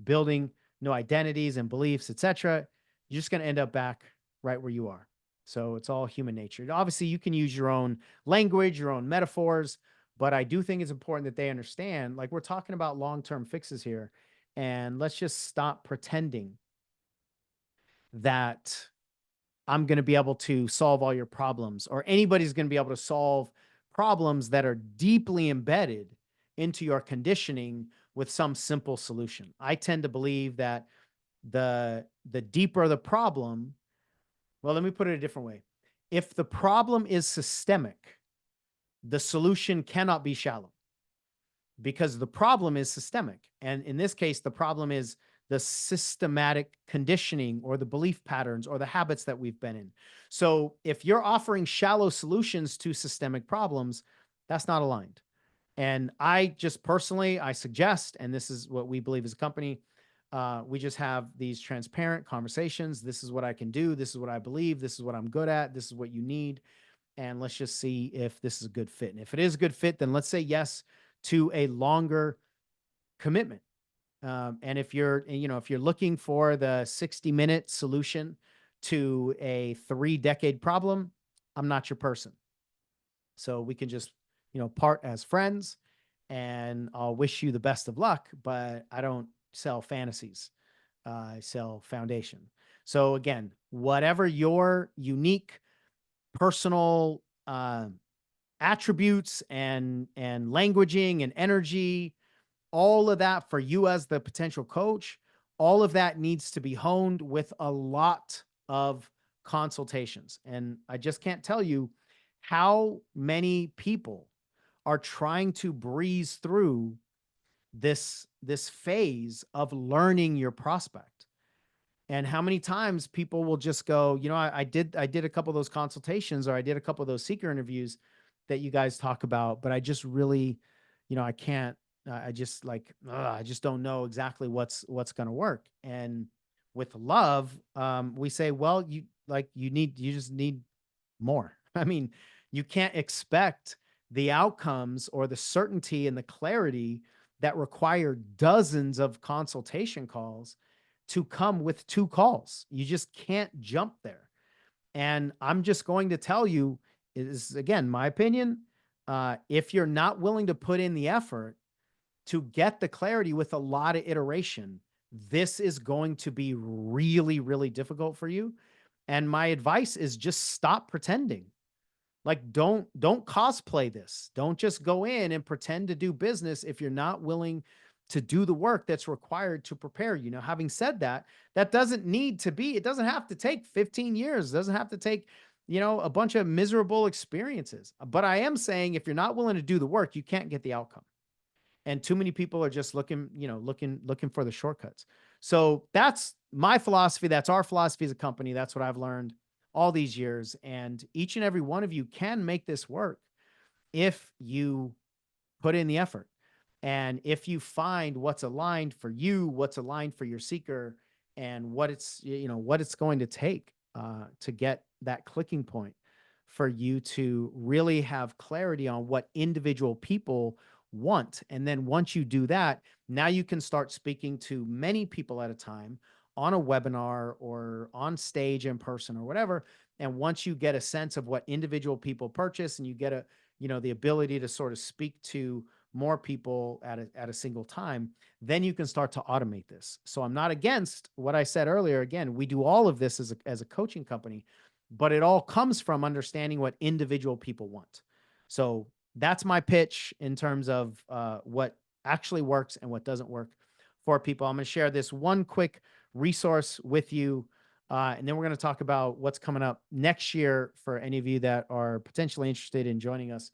building new identities and beliefs, etc., you're just going to end up back right where you are. So it's all human nature. Obviously, you can use your own language, your own metaphors, but I do think it's important that they understand, like, we're talking about long-term fixes here, and let's just stop pretending that I'm going to be able to solve all your problems, or anybody's going to be able to solve problems that are deeply embedded into your conditioning with some simple solution. I tend to believe that the deeper the problem, well, let me put it a different way. If the problem is systemic, the solution cannot be shallow, because the problem is systemic. And in this case, the problem is the systematic conditioning or the belief patterns or the habits that we've been in. So if you're offering shallow solutions to systemic problems, that's not aligned. And I just personally, I suggest, and this is what we believe as a company, we just have these transparent conversations. This is what I can do. This is what I believe. This is what I'm good at. This is what you need. And let's just see if this is a good fit. And if it is a good fit, then let's say yes to a longer commitment. And if you're looking for the 60-minute solution to a 3-decade problem, I'm not your person. So we can just, part as friends, and I'll wish you the best of luck, but I don't sell fantasies. I sell foundation. So again, whatever your unique personal attributes and languaging and energy, all of that for you as the potential coach, all of that needs to be honed with a lot of consultations. And I just can't tell you how many people are trying to breeze through this phase of learning your prospect. And how many times people will just go, I did a couple of those consultations, or I did a couple of those seeker interviews that you guys talk about, but I just really, I can't, I just I just don't know exactly what's going to work. And with love, we say, well, you just need more. I mean, you can't expect the outcomes or the certainty and the clarity that require dozens of consultation calls to come with 2 calls. You just can't jump there. And I'm just going to tell you, is again, my opinion, if you're not willing to put in the effort to get the clarity with a lot of iteration, this is going to be really, really difficult for you. And my advice is just stop pretending. Like don't cosplay this. Don't just go in and pretend to do business if you're not willing to do the work that's required to prepare. Having said that, that doesn't need to be, it doesn't have to take 15 years. It doesn't have to take, a bunch of miserable experiences. But I am saying if you're not willing to do the work, you can't get the outcome. And too many people are just looking for the shortcuts. So that's my philosophy. That's our philosophy as a company. That's what I've learned all these years. And each and every one of you can make this work if you put in the effort. And if you find what's aligned for you, what's aligned for your seeker, and what it's going to take to get that clicking point for you to really have clarity on what individual people want. And then once you do that, now you can start speaking to many people at a time on a webinar or on stage in person or whatever. And once you get a sense of what individual people purchase and you get the ability to sort of speak to more people at a single time, then you can start to automate this. So I'm not against what I said earlier. Again, we do all of this as a coaching company, but it all comes from understanding what individual people want. So that's my pitch in terms of what actually works and what doesn't work for people. I'm going to share this one quick resource with you. And then we're going to talk about what's coming up next year for any of you that are potentially interested in joining us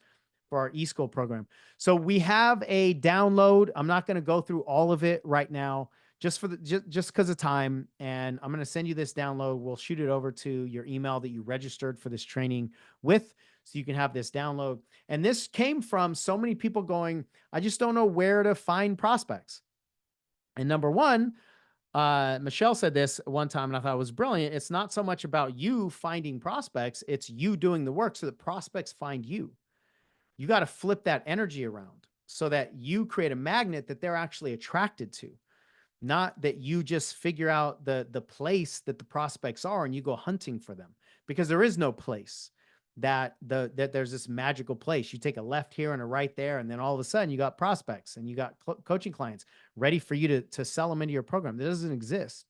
for our eSchool program. So we have a download. I'm not going to go through all of it right now, just because of time. And I'm going to send you this download. We'll shoot it over to your email that you registered for this training with, so you can have this download. And this came from so many people going, I just don't know where to find prospects. And number one, Michelle said this one time, and I thought it was brilliant. It's not so much about you finding prospects. It's you doing the work so that prospects find you. You got to flip that energy around so that you create a magnet that they're actually attracted to, not that you just figure out the place that the prospects are and you go hunting for them, because there is no place that there's this magical place. You take a left here and a right there, and then all of a sudden you got prospects and you got coaching clients ready for you to sell them into your program. That doesn't exist,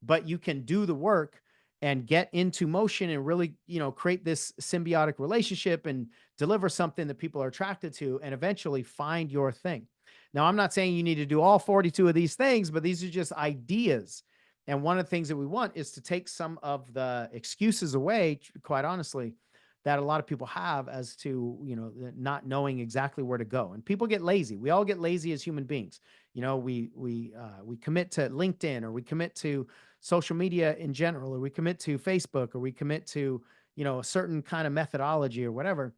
but you can do the work and get into motion and really, create this symbiotic relationship and deliver something that people are attracted to and eventually find your thing. Now, I'm not saying you need to do all 42 of these things, but these are just ideas. And one of the things that we want is to take some of the excuses away, quite honestly, that a lot of people have as to, not knowing exactly where to go. And people get lazy. We all get lazy as human beings. We commit to LinkedIn, or we commit to social media in general, or we commit to Facebook, or we commit to, a certain kind of methodology or whatever.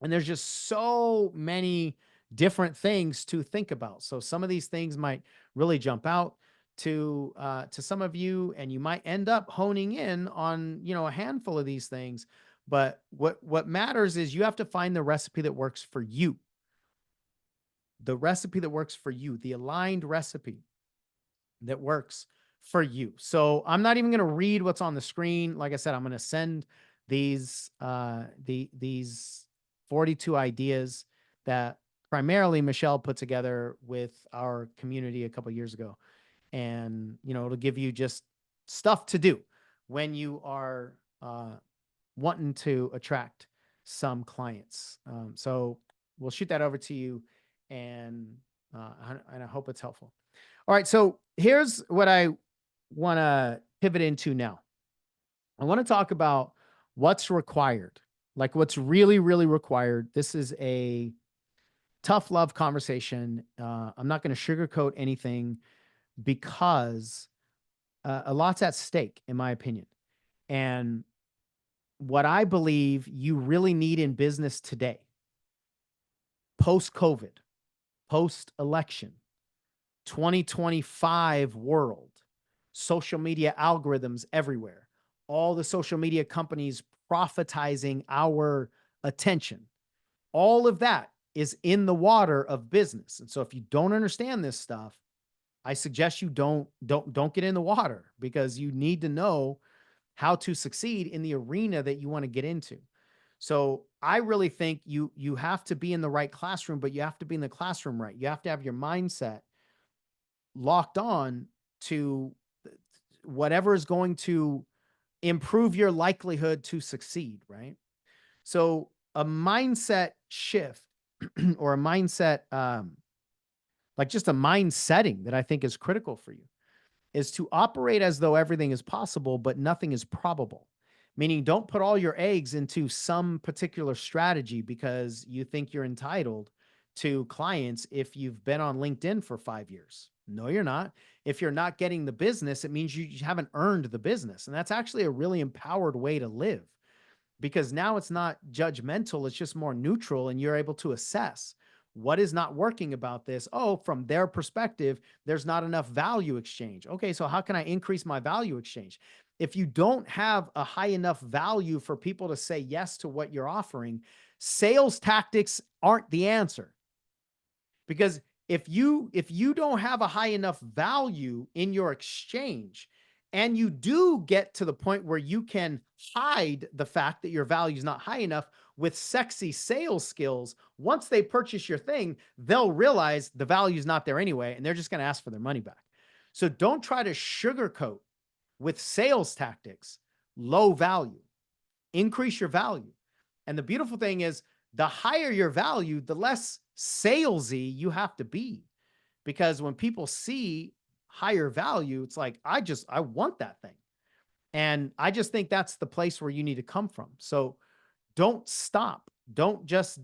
And there's just so many different things to think about. So some of these things might really jump out to some of you, and you might end up honing in on, a handful of these things. But what matters is you have to find the recipe that works for you. The recipe that works for you, the aligned recipe that works for you. So I'm not even going to read what's on the screen. Like I said, I'm going to send these 42 ideas that primarily Michelle put together with our community a couple of years ago. And, it'll give you just stuff to do when you are wanting to attract some clients. So we'll shoot that over to you, and I hope it's helpful. All right. So here's what I want to pivot into now. I want to talk about what's required, like what's really, really required. This is a tough love conversation. I'm not going to sugarcoat anything, because a lot's at stake, in my opinion. And what I believe you really need in business today, post-COVID, post-election, 2025 world, social media algorithms everywhere, all the social media companies profitizing our attention. All of that is in the water of business. And so if you don't understand this stuff, I suggest you don't get in the water, because you need to know how to succeed in the arena that you want to get into. So I really think you have to be in the right classroom, but you have to be in the classroom right. You have to have your mindset locked on to whatever is going to improve your likelihood to succeed, right? So a mindset shift or a mindset, like just a mind setting that I think is critical for you, is to operate as though everything is possible, but nothing is probable. Meaning, don't put all your eggs into some particular strategy because you think you're entitled to clients if you've been on LinkedIn for 5 years. No, you're not. If you're not getting the business, it means you haven't earned the business. And that's actually a really empowered way to live, because now it's not judgmental. It's just more neutral, and you're able to assess what is not working about this. Oh, from their perspective, there's not enough value exchange. Okay, so how can I increase my value exchange? If you don't have a high enough value for people to say yes to what you're offering, sales tactics aren't the answer. Because if you don't have a high enough value in your exchange, and you do get to the point where you can hide the fact that your value is not high enough with sexy sales skills, once they purchase your thing, they'll realize the value is not there anyway, and they're just going to ask for their money back. So don't try to sugarcoat with sales tactics low value. Increase your value. And the beautiful thing is, the higher your value, the less salesy you have to be. Because when people see higher value, it's like, I want that thing. And I just think that's the place where you need to come from. So don't stop. Don't just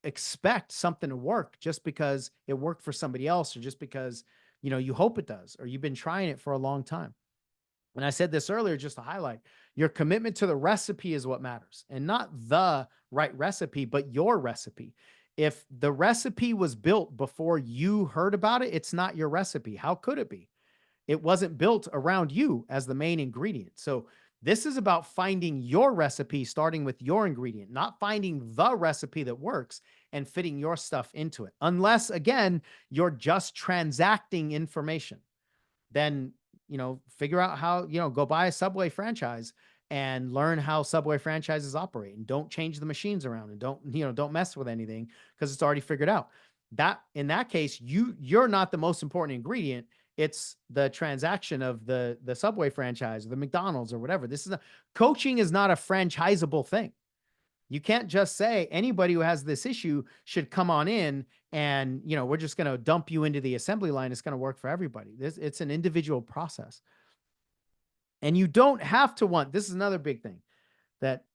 expect something to work just because it worked for somebody else, or just because, you hope it does, or you've been trying it for a long time. And I said this earlier just to highlight, your commitment to the recipe is what matters, and not the right recipe, but your recipe. If the recipe was built before you heard about it, it's not your recipe. How could it be? It wasn't built around you as the main ingredient. So this is about finding your recipe, starting with your ingredient, not finding the recipe that works and fitting your stuff into it. Unless, again, you're just transacting information. Then, figure out how, go buy a Subway franchise and learn how Subway franchises operate, and don't change the machines around, and don't mess with anything because it's already figured out. That, in that case, you're not the most important ingredient. It's the transaction of the Subway franchise or the McDonald's or whatever. Coaching is not a franchisable thing. You can't just say anybody who has this issue should come on in and, we're just going to dump you into the assembly line. It's going to work for everybody. It's an individual process. And you don't have to want, this is another big thing, that,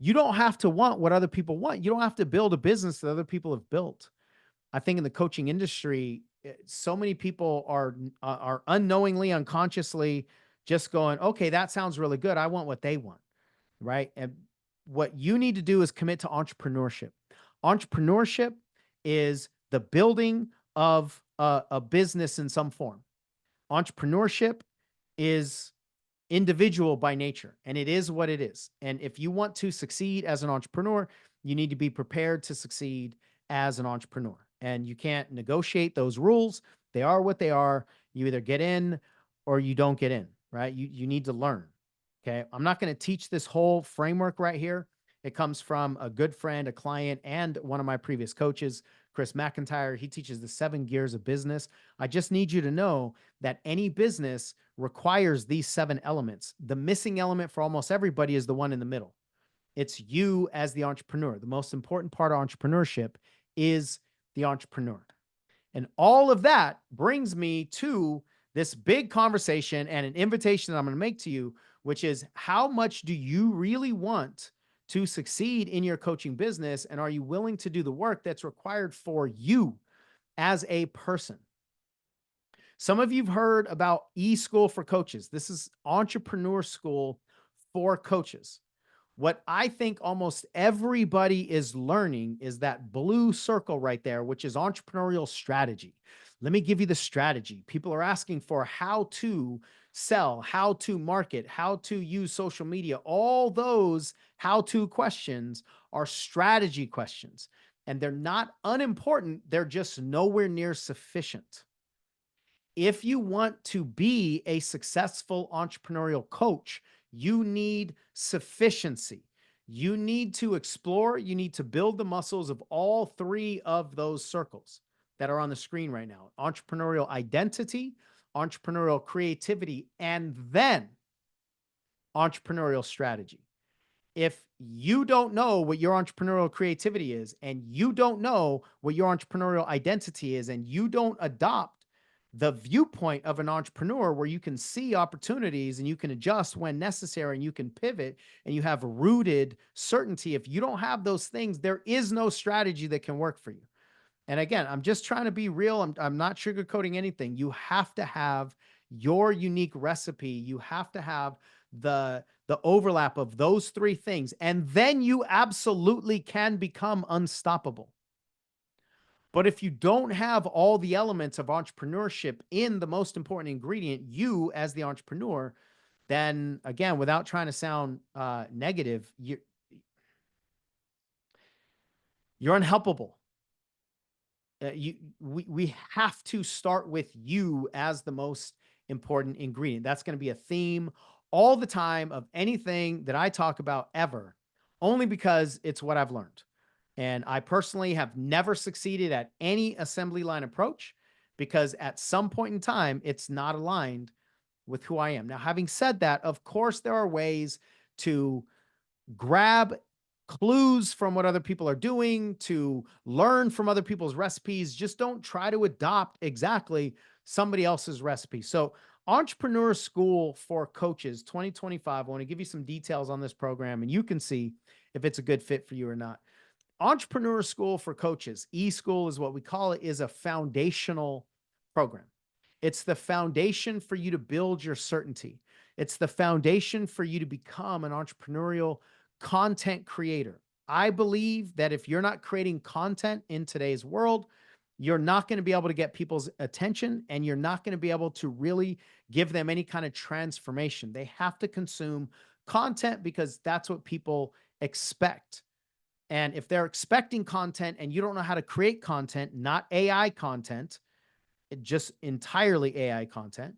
you don't have to want what other people want. You don't have to build a business that other people have built. I think in the coaching industry, so many people are unknowingly, unconsciously just going, okay, that sounds really good. I want what they want. Right. And what you need to do is commit to entrepreneurship. Entrepreneurship is the building of a business in some form. Entrepreneurship is individual by nature, and it is what it is. And if you want to succeed as an entrepreneur, you need to be prepared to succeed as an entrepreneur. And you can't negotiate those rules. They are what they are. You either get in or you don't get in, right? You need to learn. Okay. I'm not going to teach this whole framework right here. It comes from a good friend, a client, and one of my previous coaches, Chris McIntyre. He teaches the 7 gears of business. I just need you to know that any business requires these 7 elements. The missing element for almost everybody is the one in the middle. It's you as the entrepreneur. The most important part of entrepreneurship is the entrepreneur. And all of that brings me to this big conversation and an invitation that I'm going to make to you, which is, how much do you really want to succeed in your coaching business? And are you willing to do the work that's required for you as a person? Some of you've heard about eSchool for Coaches. This is entrepreneur school for coaches. What I think almost everybody is learning is that blue circle right there, which is entrepreneurial strategy. Let me give you the strategy. People are asking for how to sell, how to market, how to use social media. All those how to questions are strategy questions, and they're not unimportant. They're just nowhere near sufficient. If you want to be a successful entrepreneurial coach, you need sufficiency. You need to explore, you need to build the muscles of all three of those circles that are on the screen right now: entrepreneurial identity, entrepreneurial creativity, and then entrepreneurial strategy. If you don't know what your entrepreneurial creativity is, and you don't know what your entrepreneurial identity is, and you don't adopt the viewpoint of an entrepreneur where you can see opportunities and you can adjust when necessary and you can pivot and you have rooted certainty, if you don't have those things, there is no strategy that can work for you. And again, I'm just trying to be real. I'm not sugarcoating anything. You have to have your unique recipe. You have to have the overlap of those three things, and then you absolutely can become unstoppable. But if you don't have all the elements of entrepreneurship in the most important ingredient, you as the entrepreneur, then again, without trying to sound negative, you're unhelpable. We have to start with you as the most important ingredient. That's going to be a theme all the time of anything that I talk about ever, only because it's what I've learned. And I personally have never succeeded at any assembly line approach because at some point in time, it's not aligned with who I am. Now, having said that, of course, there are ways to grab clues from what other people are doing, to learn from other people's recipes. Just don't try to adopt exactly somebody else's recipe. So, Entrepreneur School for Coaches 2025, I want to give you some details on this program and you can see if it's a good fit for you or not. Entrepreneur School for Coaches, eSchool is what we call it, is a foundational program. It's the foundation for you to build your certainty. It's the foundation for you to become an entrepreneurial content creator. I believe that if you're not creating content in today's world, you're not going to be able to get people's attention and you're not going to be able to really give them any kind of transformation. They have to consume content because that's what people expect. And if they're expecting content and you don't know how to create content, not AI content, just entirely AI content,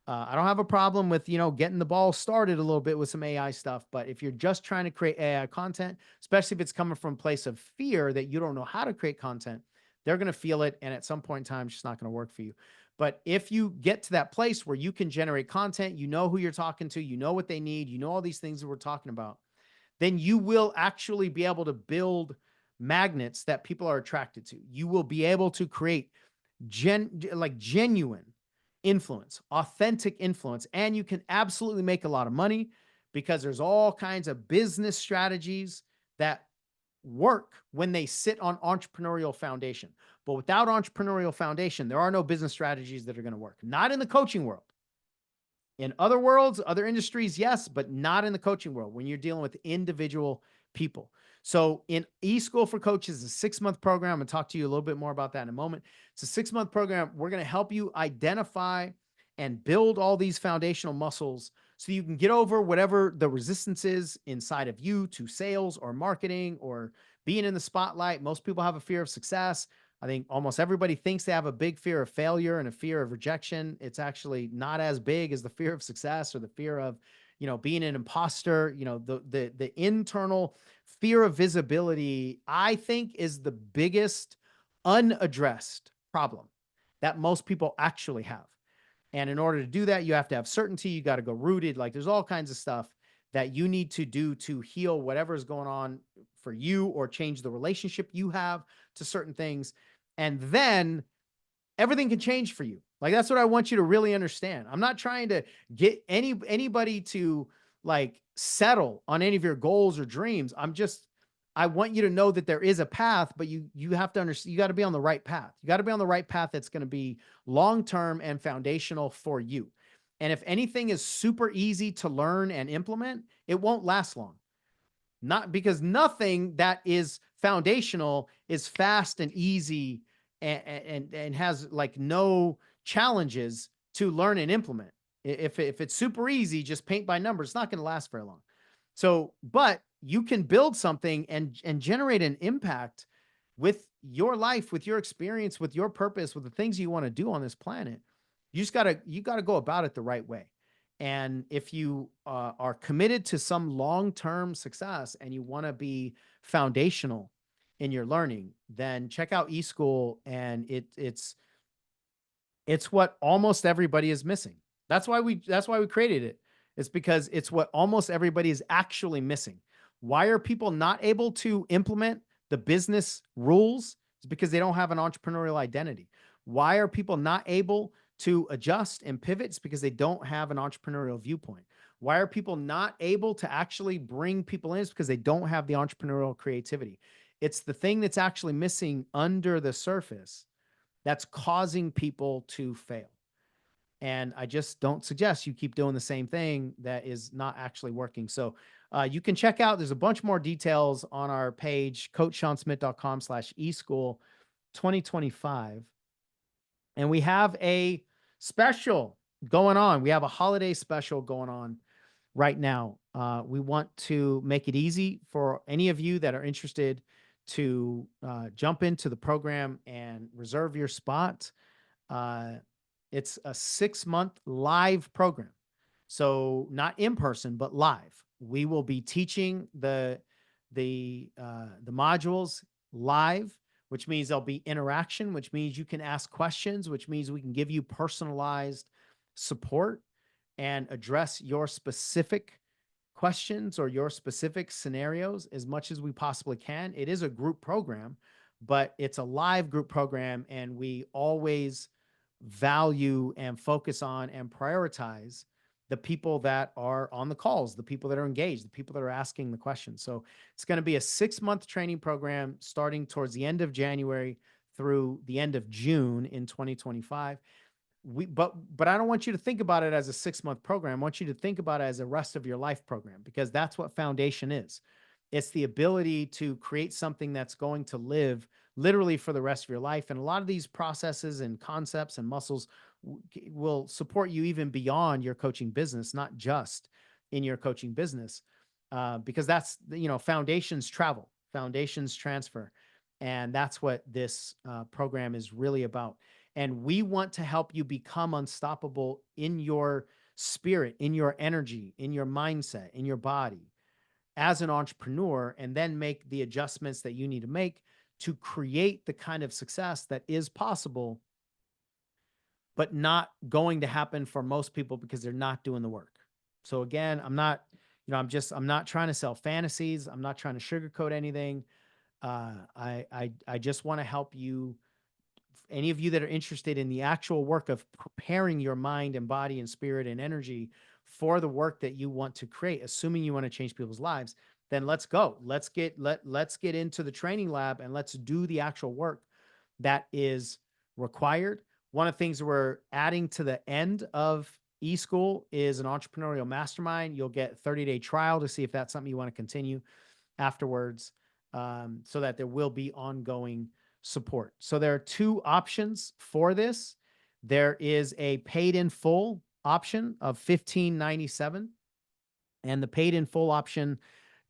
I don't have a problem with, getting the ball started a little bit with some AI stuff. But if you're just trying to create AI content, especially if it's coming from a place of fear that you don't know how to create content, they're going to feel it. And at some point in time, it's just not going to work for you. But if you get to that place where you can generate content, you know who you're talking to, you know what they need, you know all these things that we're talking about, then you will actually be able to build magnets that people are attracted to. You will be able to create genuine influence, authentic influence, and you can absolutely make a lot of money because there's all kinds of business strategies that work when they sit on entrepreneurial foundation. But without entrepreneurial foundation, there are no business strategies that are going to work. Not in the coaching world. In other worlds, other industries, yes, but not in the coaching world when you're dealing with individual people. So in eSchool for Coaches, a 6-month program. I'm going to talk to you a little bit more about that in a moment. It's a 6-month program. We're going to help you identify and build all these foundational muscles so you can get over whatever the resistance is inside of you to sales or marketing or being in the spotlight. Most people have a fear of success. I think almost everybody thinks they have a big fear of failure and a fear of rejection. It's actually not as big as the fear of success or the fear of, being an imposter. The internal fear of visibility, I think, is the biggest unaddressed problem that most people actually have. And in order to do that, you have to have certainty. You got to go rooted. Like there's all kinds of stuff that you need to do to heal whatever is going on for you or change the relationship you have to certain things. And then everything can change for you. Like, that's what I want you to really understand. I'm not trying to get anybody to like settle on any of your goals or dreams. I want you to know that there is a path, but you have to understand, you got to be on the right path. You got to be on the right path that's going to be long-term and foundational for you. And if anything is super easy to learn and implement, it won't last long. Not because nothing that is foundational is fast and easy and has like no challenges to learn and implement. If it's super easy, just paint by numbers, it's not going to last very long. So, but you can build something and generate an impact with your life, with your experience, with your purpose, with the things you want to do on this planet. You gotta go about it the right way. And if you are committed to some long-term success and you want to be foundational in your learning, then check out eSchool. And it's what almost everybody is missing. That's why we created it. It's because it's what almost everybody is actually missing. Why are people not able to implement the business rules? It's because they don't have an entrepreneurial identity. Why are people not able to adjust and pivot? It's because they don't have an entrepreneurial viewpoint. Why are people not able to actually bring people in? It's because they don't have the entrepreneurial creativity. It's the thing that's actually missing under the surface that's causing people to fail. And I just don't suggest you keep doing the same thing that is not actually working. So you can check out, there's a bunch more details on our page, coachshansmith.com/eschool 2025. And we have a special going on. We have a holiday special going on right now. We want to make it easy for any of you that are interested to jump into the program and reserve your spot. Uh, it's a 6-month live program. So not in person, but live. We will be teaching the modules live, which means there'll be interaction, which means you can ask questions, which means we can give you personalized support and address your specific questions or your specific scenarios as much as we possibly can. It is a group program, but it's a live group program, and we always value and focus on and prioritize the people that are on the calls, the people that are engaged, the people that are asking the questions. So it's going to be a 6-month training program starting towards the end of January through the end of June in 2025. But I don't want you to think about it as a 6-month program. I want you to think about it as a rest of your life program, because that's what foundation is. It's the ability to create something that's going to live literally for the rest of your life. And a lot of these processes and concepts and muscles will support you even beyond your coaching business, not just in your coaching business, because that's, foundations travel, foundations transfer. And that's what this program is really about. And we want to help you become unstoppable in your spirit, in your energy, in your mindset, in your body as an entrepreneur, and then make the adjustments that you need to make to create the kind of success that is possible, but not going to happen for most people because they're not doing the work. So again, I'm not trying to sell fantasies. I'm not trying to sugarcoat anything. I just want to help you. Any of you that are interested in the actual work of preparing your mind and body and spirit and energy for the work that you want to create, assuming you want to change people's lives, then let's go. Let's get into the training lab and let's do the actual work that is required. One of the things we're adding to the end of eSchool is an entrepreneurial mastermind. You'll get 30-day trial to see if that's something you want to continue afterwards, so that there will be ongoing support. So there are 2 options for this. There is a paid in full option of $15.97, and the paid in full option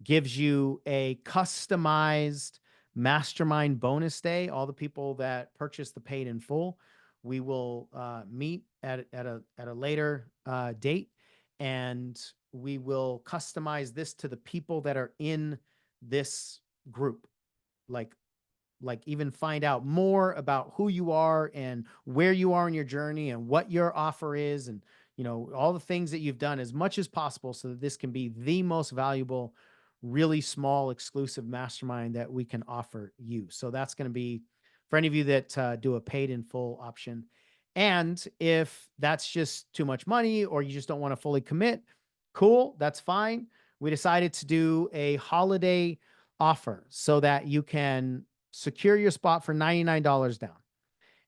gives you a customized mastermind bonus day. All the people that purchase the paid in full, we will meet at a later date, and we will customize this to the people that are in this group. Like even find out more about who you are and where you are in your journey and what your offer is, and all the things that you've done as much as possible, so that this can be the most valuable, really small, exclusive mastermind that we can offer you. So that's going to be for any of you that do a paid in full option. And if that's just too much money, or you just don't want to fully commit, cool, that's fine. We decided to do a holiday offer so that you can secure your spot for $99 down.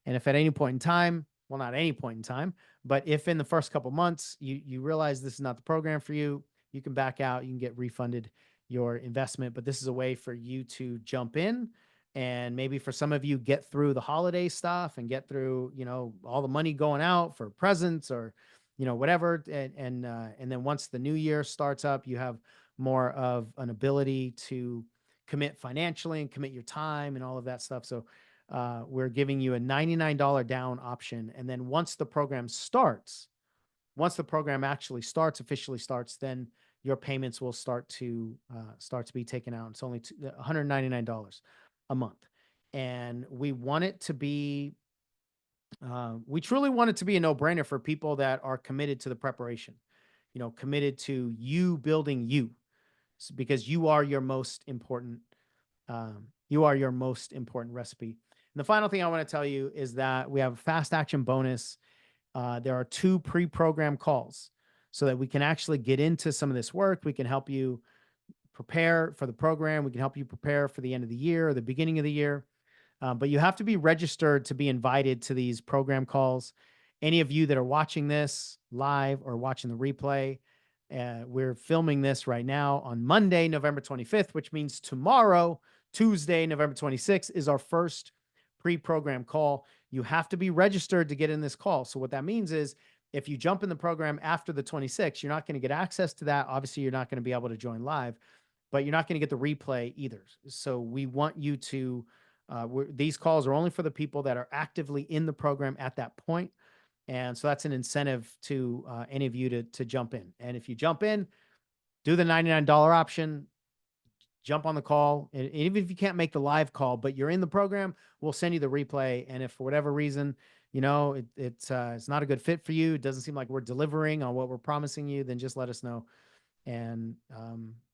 And if at any point in time, well, not any point in time, but if in the first couple months you realize this is not the program for you, you can back out, you can get refunded your investment. But this is a way for you to jump in and maybe for some of you get through the holiday stuff and get through, all the money going out for presents or, whatever. And then once the new year starts up, you have more of an ability to commit financially and commit your time and all of that stuff. So we're giving you a $99 down option. And then once the program actually officially starts, then your payments will start to be taken out. It's only $199 a month, and we truly want it to be a no brainer for people that are committed to the preparation, committed to you building you, because you are your most important recipe. And the final thing I want to tell you is that we have a fast action bonus. There are 2 pre-programmed calls so that we can actually get into some of this work. We can help you prepare for the program. We can help you prepare for the end of the year or the beginning of the year. But you have to be registered to be invited to these program calls. Any of you that are watching this live or watching the replay, we're filming this right now on Monday, November 25th, which means tomorrow, Tuesday, November 26th, is our first pre-program call. You have to be registered to get in this call. So what that means is if you jump in the program after the 26th, you're not going to get access to that. Obviously, you're not going to be able to join live, but you're not going to get the replay either. So we want you to, these calls are only for the people that are actively in the program at that point. And so that's an incentive to any of you to jump in. And if you jump in, do the $99 option, jump on the call. And even if you can't make the live call, but you're in the program, we'll send you the replay. And if for whatever reason, it's not a good fit for you, it doesn't seem like we're delivering on what we're promising you, then just let us know. And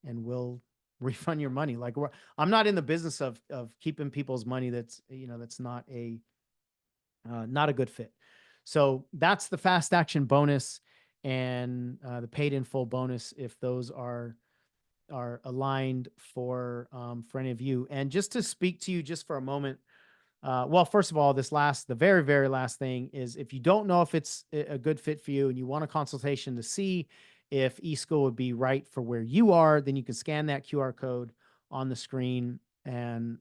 we'll refund your money. Like I'm not in the business of keeping people's money that's not a good fit. So that's the fast action bonus and the paid in full bonus, if those are aligned for any of you. And just to speak to you just for a moment, well, first of all, the very, very last thing is, if you don't know if it's a good fit for you and you want a consultation to see if eSchool would be right for where you are, then you can scan that QR code on the screen and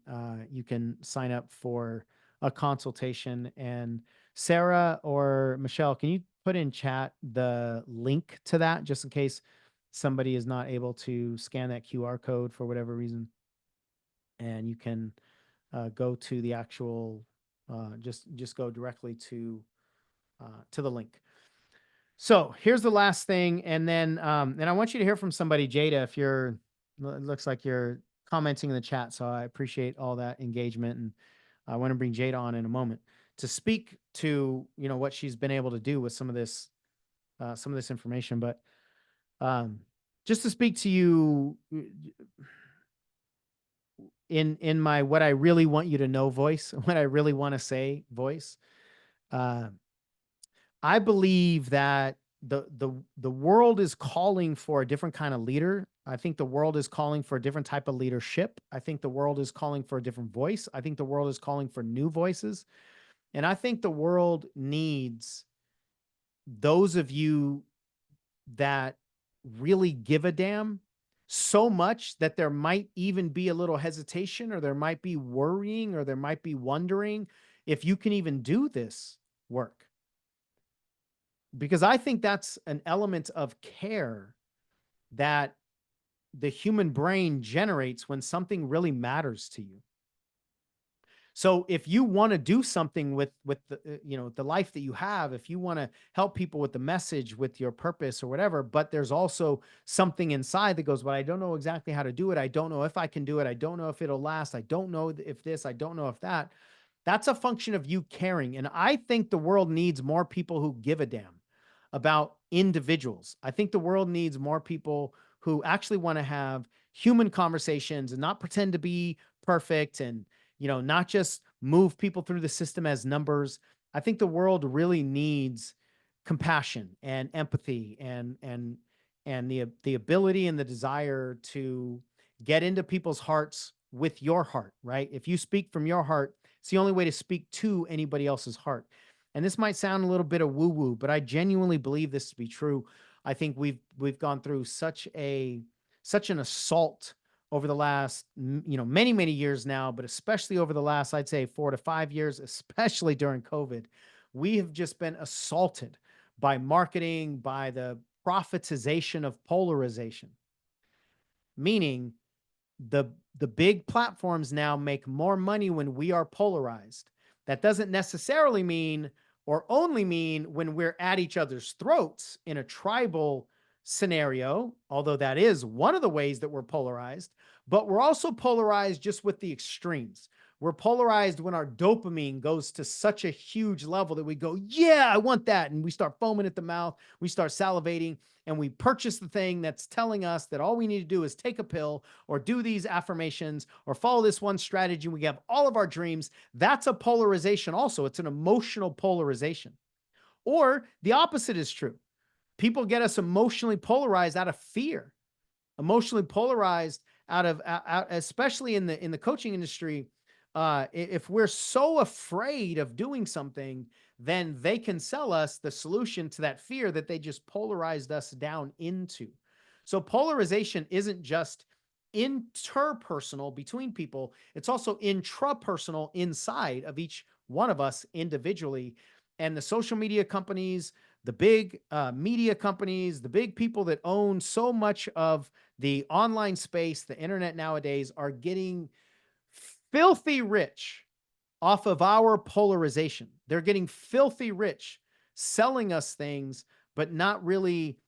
you can sign up for a consultation. And Sarah or Michelle, can you put in chat the link to that just in case somebody is not able to scan that QR code for whatever reason? And you can go to the actual, just go directly to the link. So here's the last thing. And then I want you to hear from somebody, Jada, if it looks like you're commenting in the chat. So I appreciate all that engagement. And I want to bring Jada on in a moment to speak to, what she's been able to do with some of this information. But just to speak to you in my what I really want you to know voice, what I really want to say voice. I believe that the world is calling for a different kind of leader. I think the world is calling for a different type of leadership. I think the world is calling for a different voice. I think the world is calling for new voices. And I think the world needs those of you that really give a damn, so much that there might even be a little hesitation, or there might be worrying, or there might be wondering if you can even do this work. Because I think that's an element of care that the human brain generates when something really matters to you. So if you want to do something with the, the life that you have, if you want to help people with the message, with your purpose or whatever, but there's also something inside that goes, well, I don't know exactly how to do it. I don't know if I can do it. I don't know if it'll last. I don't know if this, I don't know if that. That's a function of you caring. And I think the world needs more people who give a damn about individuals. I think the world needs more people who actually want to have human conversations and not pretend to be perfect, and not just move people through the system as numbers. I think the world really needs compassion and empathy and the ability and the desire to get into people's hearts with your heart, right? If you speak from your heart, it's the only way to speak to anybody else's heart. And this might sound a little bit of woo-woo, but I genuinely believe this to be true. I think we've gone through such an assault over the last, many, many years now, but especially over the last, I'd say 4 to 5 years, especially during COVID, we have just been assaulted by marketing, by the profitization of polarization, meaning the the big platforms now make more money when we are polarized. That doesn't necessarily mean or only mean when we're at each other's throats in a tribal scenario, although that is one of the ways that we're polarized, but we're also polarized just with the extremes. We're polarized when our dopamine goes to such a huge level that we go, yeah, I want that. And we start foaming at the mouth, we start salivating, and we purchase the thing that's telling us that all we need to do is take a pill or do these affirmations or follow this one strategy. We have all of our dreams. That's a polarization also. It's an emotional polarization. Or the opposite is true. People get us emotionally polarized out of fear, emotionally polarized especially in the coaching industry. If we're so afraid of doing something, then they can sell us the solution to that fear that they just polarized us down into. So polarization isn't just interpersonal between people, it's also intrapersonal inside of each one of us individually. And the social media companies, the big media companies, the big people that own so much of the online space, the internet nowadays, are getting filthy rich off of our polarization. They're getting filthy rich selling us things, but not really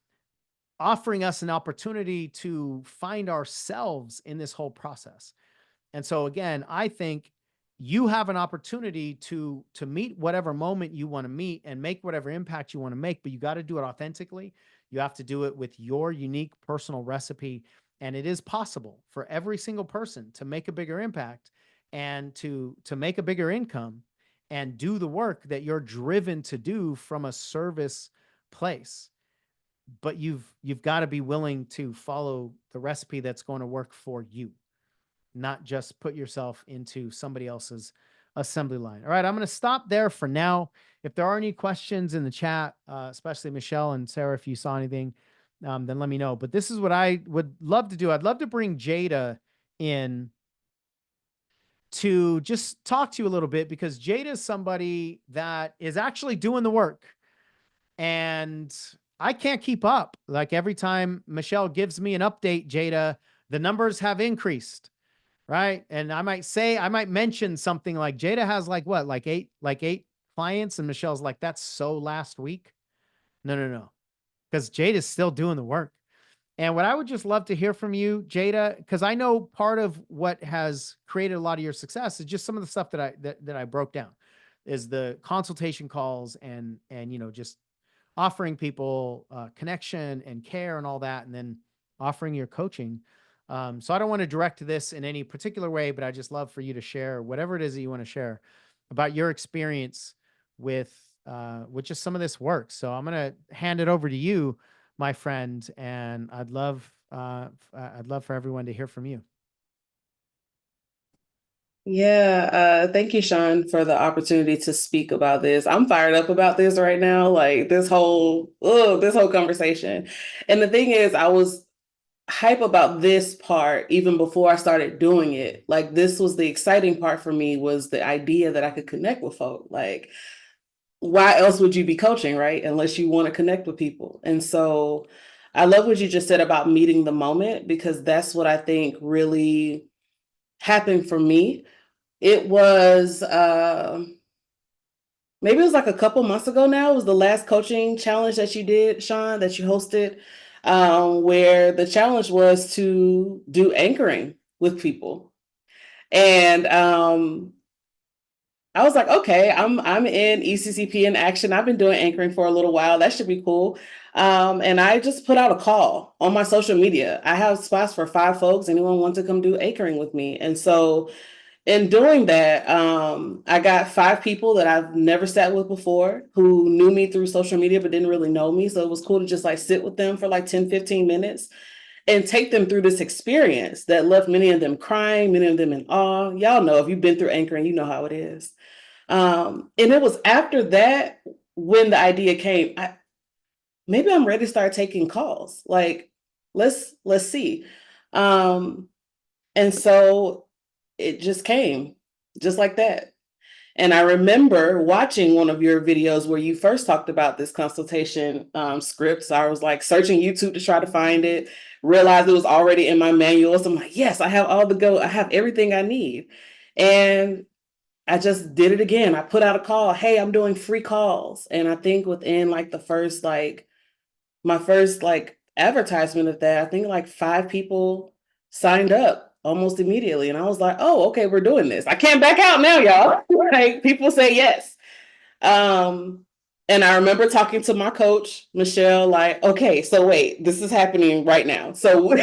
offering us an opportunity to find ourselves in this whole process. And so again, I think you have an opportunity to meet whatever moment you want to meet and make whatever impact you want to make, but you got to do it authentically. You have to do it with your unique personal recipe. And it is possible for every single person to make a bigger impact and to make a bigger income and do the work that you're driven to do from a service place. But you've got to be willing to follow the recipe that's going to work for you, not just put yourself into somebody else's assembly line. All right, I'm going to stop there for now. If there are any questions in the chat, especially Michelle and Sarah, if you saw anything, then let me know. But this is what I would love to do. I'd love to bring Jada in to just talk to you a little bit, because Jada is somebody that is actually doing the work. And I can't keep up. Like every time Michelle gives me an update, Jada, the numbers have increased. Right. And I might mention something like Jada has like eight clients. And Michelle's like, that's so last week. No. Because Jada's still doing the work. And what I would just love to hear from you, Jada, because I know part of what has created a lot of your success is just some of the stuff that I broke down, is the consultation calls and just offering people connection and care and all that, and then offering your coaching. So I don't want to direct this in any particular way, but I just love for you to share whatever it is that you want to share about your experience with just some of this work. So I'm going to hand it over to you, my friend, and I'd love for everyone to hear from you. Yeah, thank you, Sean, for the opportunity to speak about this. I'm fired up about this right now, like this whole conversation. And the thing is, I was hype about this part even before I started doing it. Like this was the exciting part for me, was the idea that I could connect with folk. Like, why else would you be coaching, right? Unless you want to connect with people. And so I love what you just said about meeting the moment, because that's what I think really happened for me. It was maybe it was like a couple months ago now. It was the last coaching challenge that you did, Sean, that you hosted, where the challenge was to do anchoring with people. And I was like, okay, I'm in ECCP in action. I've been doing anchoring for a little while. That should be cool. And I just put out a call on my social media. I have spots for 5 folks. Anyone want to come do anchoring with me? And so in doing that, I got 5 people that I've never sat with before, who knew me through social media but didn't really know me. So it was cool to just like sit with them for like 10, 15 minutes and take them through this experience that left many of them crying, many of them in awe. Y'all know, if you've been through anchoring, you know how it is. And it was after that when the idea came, maybe I'm ready to start taking calls. Like, let's see. And so it just came just like that. And I remember watching one of your videos where you first talked about this consultation script. So I was like searching YouTube to try to find it, realized it was already in my manual. So I'm like, yes, I have all the go, I have everything I need. And I just did it again. I put out a call. Hey, I'm doing free calls. And I think within like the first, like my first like advertisement of that, I think like 5 people signed up almost immediately. And I was like, oh, okay, we're doing this. I can't back out now, y'all. Like people say yes. Um, and I remember talking to my coach, Michelle, like, okay, so wait, this is happening right now. So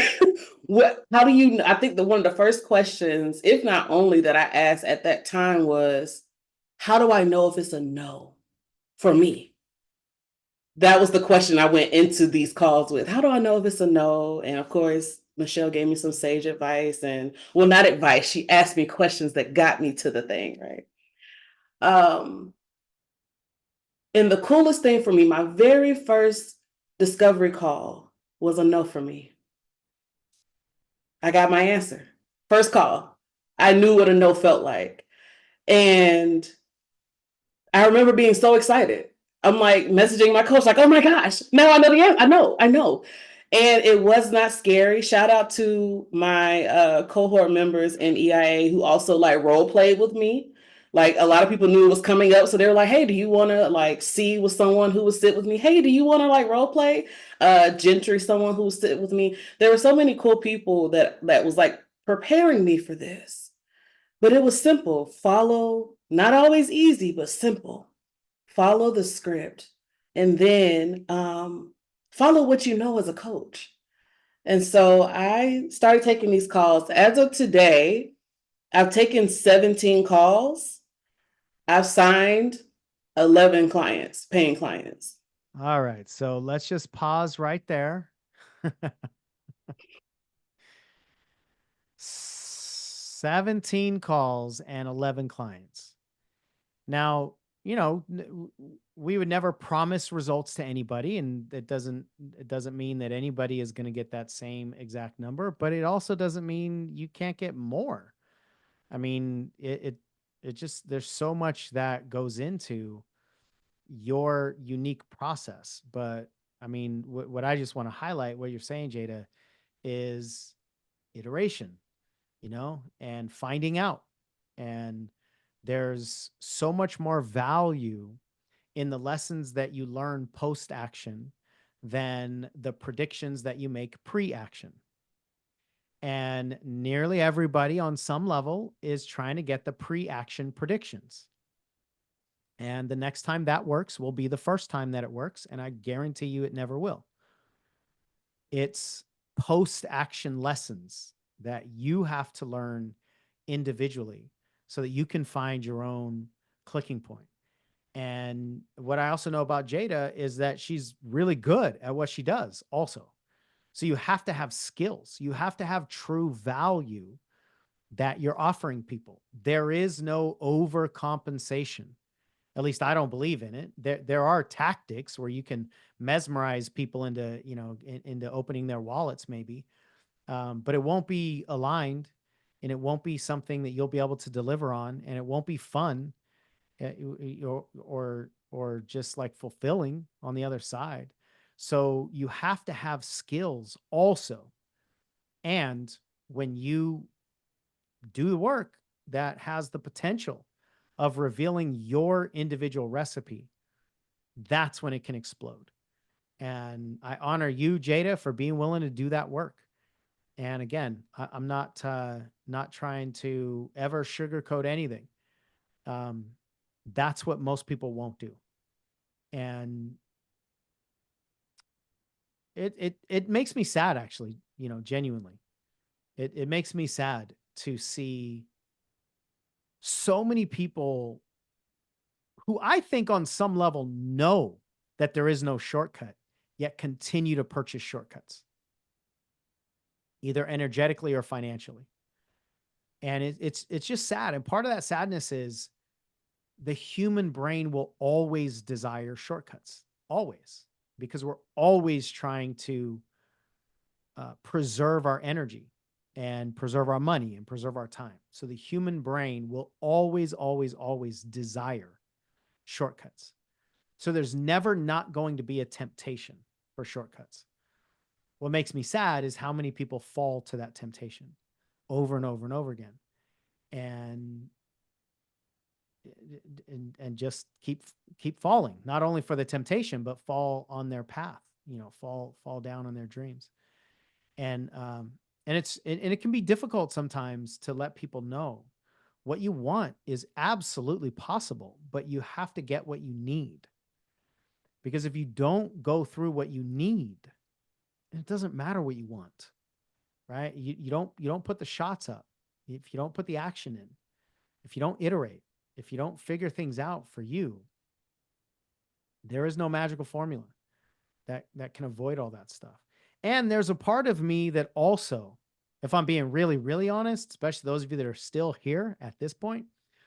how do you, I think one of the first questions, if not only that I asked at that time was, how do I know if it's a no for me? That was the question I went into these calls with. How do I know if it's a no? And of course, Michelle gave me some sage advice and, well, not advice. She asked me questions that got me to the thing, right? Um, And the coolest thing for me, my very first discovery call was a no for me. I got my answer. First call. I knew what a no felt like. And I remember being so excited. I'm like messaging my coach, like, oh my gosh, now I know the answer. I know. And it was not scary. Shout out to my cohort members in EIA who also like role played with me. Like a lot of people knew it was coming up. So they were like, hey, do you want to like see with someone who would sit with me? Hey, do you want to like role play? Gentry, someone who would sit with me. There were so many cool people that was like preparing me for this. But it was simple. Follow, not always easy, but simple. Follow the script. And then follow what you know as a coach. And so I started taking these calls. As of today, I've taken 17 calls. I've signed 11 clients, paying clients. All right. So let's just pause right there. 17 calls and 11 clients. Now, we would never promise results to anybody, and it doesn't mean that anybody is going to get that same exact number, but it also doesn't mean you can't get more. I mean, it just there's so much that goes into your unique process. But I mean, what I just want to highlight what you're saying, Jada, is iteration, and finding out. And there's so much more value in the lessons that you learn post action than the predictions that you make pre action. And nearly everybody on some level is trying to get the pre action predictions. And the next time that works will be the first time that it works. And I guarantee you it never will. It's post action lessons that you have to learn individually so that you can find your own clicking point. And what I also know about Jada is that she's really good at what she does also. So you have to have skills. You have to have true value that you're offering people. There is no overcompensation. At least I don't believe in it. There are tactics where you can mesmerize people into, into opening their wallets maybe. But it won't be aligned, and it won't be something that you'll be able to deliver on, and it won't be fun, or just like fulfilling on the other side. So you have to have skills also. And when you do the work that has the potential of revealing your individual recipe, that's when it can explode. And I honor you, Jada, for being willing to do that work. And again, I'm not trying to ever sugarcoat anything. Um, that's what most people won't do. And it makes me sad, actually, genuinely. It makes me sad to see so many people who I think on some level know that there is no shortcut, yet continue to purchase shortcuts, either energetically or financially. And it's just sad. And part of that sadness is the human brain will always desire shortcuts, always, because we're always trying to preserve our energy. and preserve our money and preserve our time. So the human brain will always, always, always desire shortcuts. So there's never not going to be a temptation for shortcuts. What makes me sad is how many people fall to that temptation over and over and over again. And just keep falling, not only for the temptation, but fall on their path, fall down on their dreams. And it can be difficult sometimes to let people know what you want is absolutely possible, but you have to get what you need. Because if you don't go through what you need, it doesn't matter what you want, right? You don't put the shots up. If you don't put the action in, if you don't iterate, if you don't figure things out for you, there is no magical formula that can avoid all that stuff. And there's a part of me that also, if I'm being really, really honest, especially those of you that are still here at this point,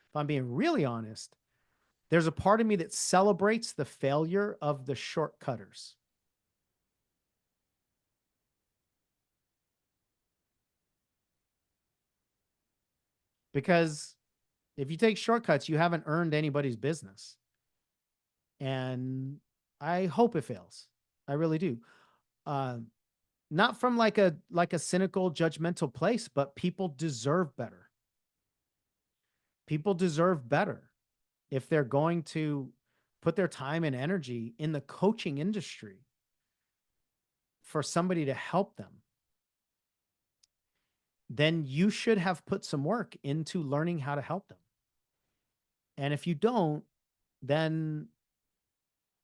if I'm being really honest, there's a part of me that celebrates the failure of the shortcutters. Because if you take shortcuts, you haven't earned anybody's business. And I hope it fails. I really do. Not from like a cynical, judgmental place, but people deserve better. People deserve better if they're going to put their time and energy in the coaching industry for somebody to help them. Then you should have put some work into learning how to help them. And if you don't, then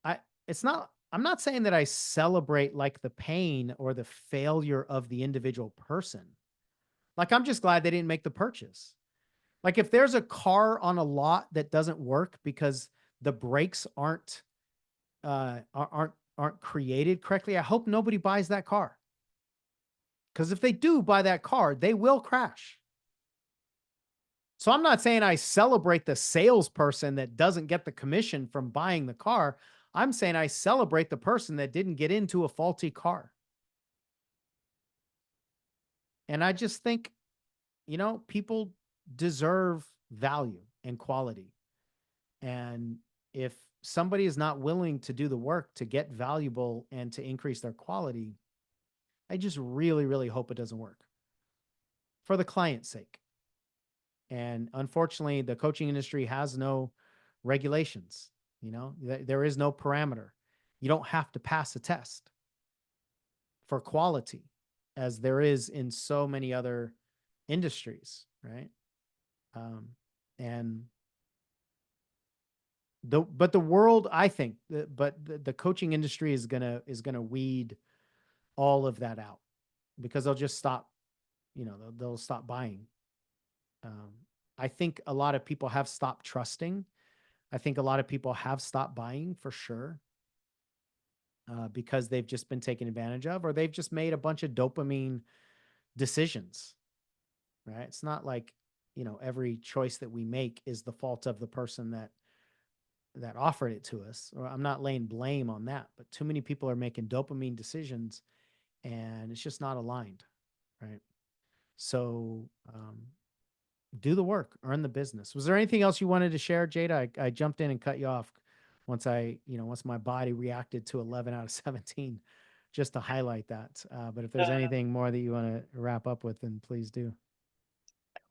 I'm not saying that I celebrate like the pain or the failure of the individual person. Like, I'm just glad they didn't make the purchase. Like, if there's a car on a lot that doesn't work because the brakes aren't created correctly, I hope nobody buys that car. Because if they do buy that car, they will crash. So I'm not saying I celebrate the salesperson that doesn't get the commission from buying the car. I'm saying I celebrate the person that didn't get into a faulty car. And I just think, people deserve value and quality. And if somebody is not willing to do the work to get valuable and to increase their quality, I just really, really hope it doesn't work for the client's sake. And unfortunately, the coaching industry has no regulations. There is no parameter. You don't have to pass a test for quality, as there is in so many other industries, right? But the world, I think, the coaching industry is gonna weed all of that out, because they'll just stop. They'll stop buying. I think a lot of people have stopped trusting. I think a lot of people have stopped buying for sure, because they've just been taken advantage of, or they've just made a bunch of dopamine decisions, right? It's not like, every choice that we make is the fault of the person that offered it to us. Or I'm not laying blame on that, but too many people are making dopamine decisions and it's just not aligned, right? So, do the work, earn the business. Was there anything else you wanted to share, Jada? I jumped in and cut you off once once my body reacted to 11 out of 17, just to highlight that. But if there's anything more that you want to wrap up with, then please do.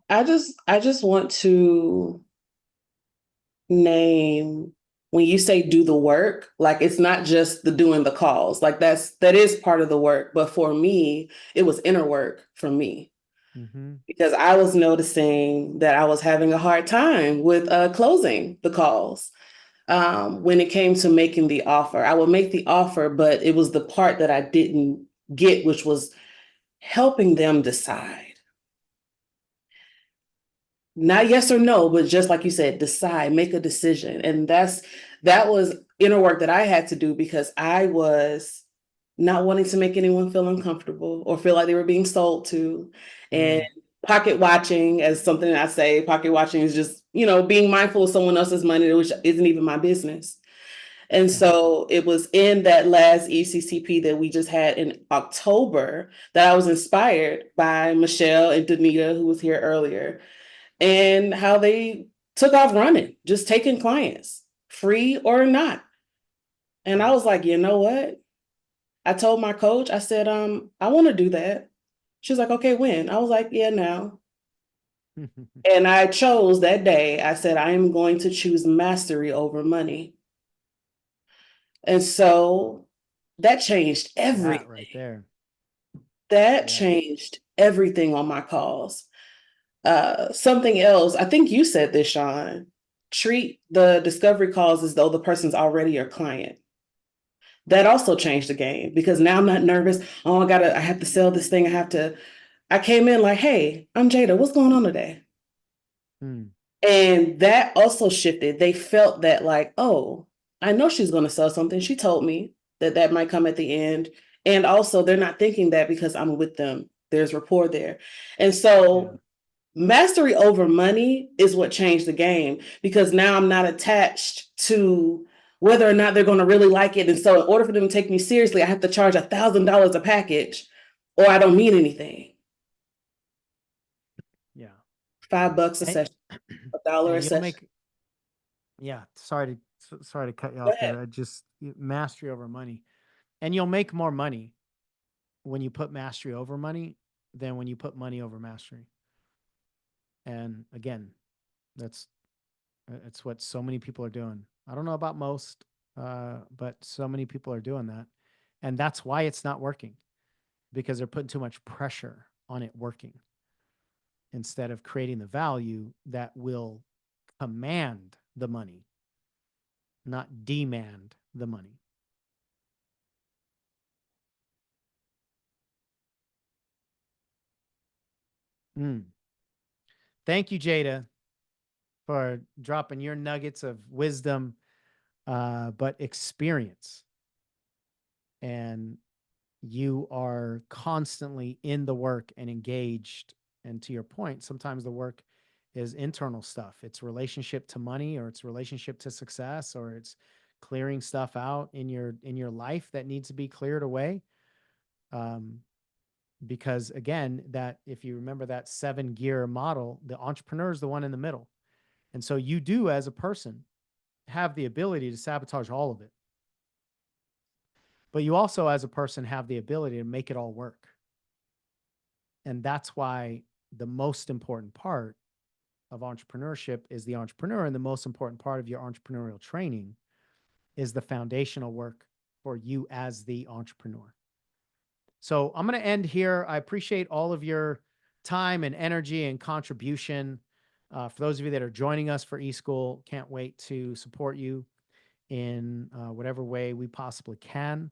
I just want to name, when you say do the work, like, it's not just the doing the calls, like that is part of the work. But for me, it was inner work for me. Mm-hmm. Because I was noticing that I was having a hard time with closing the calls. When it came to making the offer, I would make the offer, but it was the part that I didn't get, which was helping them decide. Not yes or no, but just like you said, decide, make a decision. And that was inner work that I had to do, because I was not wanting to make anyone feel uncomfortable or feel like they were being sold to. And pocket watching, as something I say, pocket watching is just, being mindful of someone else's money, which isn't even my business. And Okay. so it was in that last ECCP that we just had in October that I was inspired by Michelle and Danita, who was here earlier, and how they took off running, just taking clients, free or not. And I Yeah. was like, you know what? I told my coach, I said, I want to do that. She was like, okay, when? I was like, yeah, now. And I chose that day, I said, I am going to choose mastery over money. And so that changed That right everything. there. That Yeah. changed everything on my calls. Something else, I think you said this, Sean. Treat the discovery calls as though the person's already your client. That also changed the game because now I'm not nervous. Oh, I have to sell this thing. I came in like, hey, I'm Jada. What's going on today? Hmm. And that also shifted. They felt that, like, oh, I know she's going to sell something. She told me that that might come at the end. And also, they're not thinking that because I'm with them. There's rapport there. And Yeah. so, mastery over money is what changed the game because now I'm not attached to whether or not they're going to really like it. And so, in order for them to take me seriously, I have to charge $1,000 a package or I don't mean anything. Yeah. $5 a And, session, $1 a and you'll session. make, yeah, sorry to cut you Go off ahead. there. I just mastery over money. And you'll make more money when you put mastery over money than when you put money over mastery. And again, that's it's what so many people are doing. I don't know about most, but so many people are doing that. And that's why it's not working because they're putting too much pressure on it working instead of creating the value that will command the money, not demand the money. Mm. Thank you, Jada, for dropping your nuggets of wisdom, but experience. And you are constantly in the work and engaged. And to your point, sometimes the work is internal stuff. It's relationship to money, or it's relationship to success, or it's clearing stuff out in your life that needs to be cleared away. Um, because again, that if you remember that 7 gear model, the entrepreneur is the one in the middle. And so you do as a person have the ability to sabotage all of it. But you also as a person have the ability to make it all work. And that's why the most important part of entrepreneurship is the entrepreneur. And the most important part of your entrepreneurial training is the foundational work for you as the entrepreneur. So I'm going to end here. I appreciate all of your time and energy and contribution. For those of you that are joining us for eSchool, can't wait to support you in whatever way we possibly can.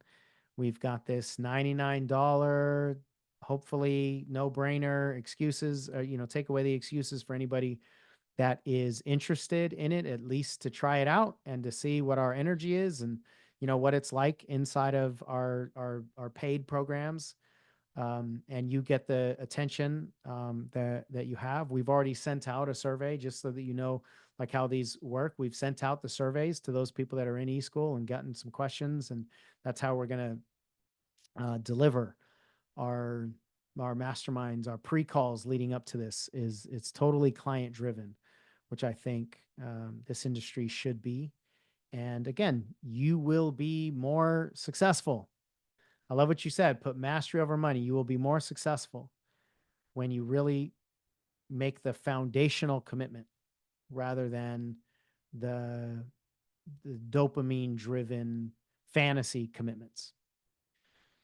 We've got this $99, hopefully no brainer excuses, take away the excuses for anybody that is interested in it, at least to try it out and to see what our energy is and, what it's like inside of our paid programs. And you get the attention that you have. We've already sent out a survey just so that you know like how these work. We've sent out the surveys to those people that are in eSchool and gotten some questions, and that's how we're going to deliver our our masterminds, our pre-calls leading up to this. Is it's totally client driven, which I think this industry should be. And again, you will be more successful. I love what you said. Put mastery over money. You will be more successful when you really make the foundational commitment rather than the, the dopamine driven fantasy commitments.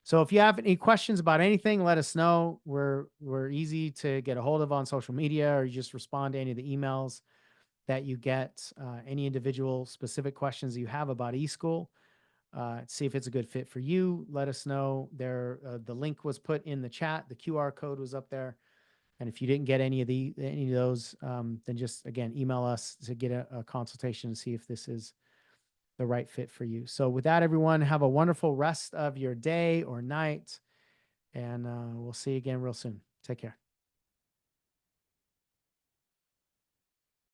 So if you have any questions about anything, let us know. We're easy to get a hold of on social media, or you just respond to any of the emails that you get. Any individual specific questions you have about eSchool, see if it's a good fit for you. Let us know. The link was put in the chat. The QR code was up there. And if you didn't get any of those, then just again email us to get a consultation and see if this is the right fit for you. So with that, everyone, have a wonderful rest of your day or night, and we'll see you again real soon. Take care.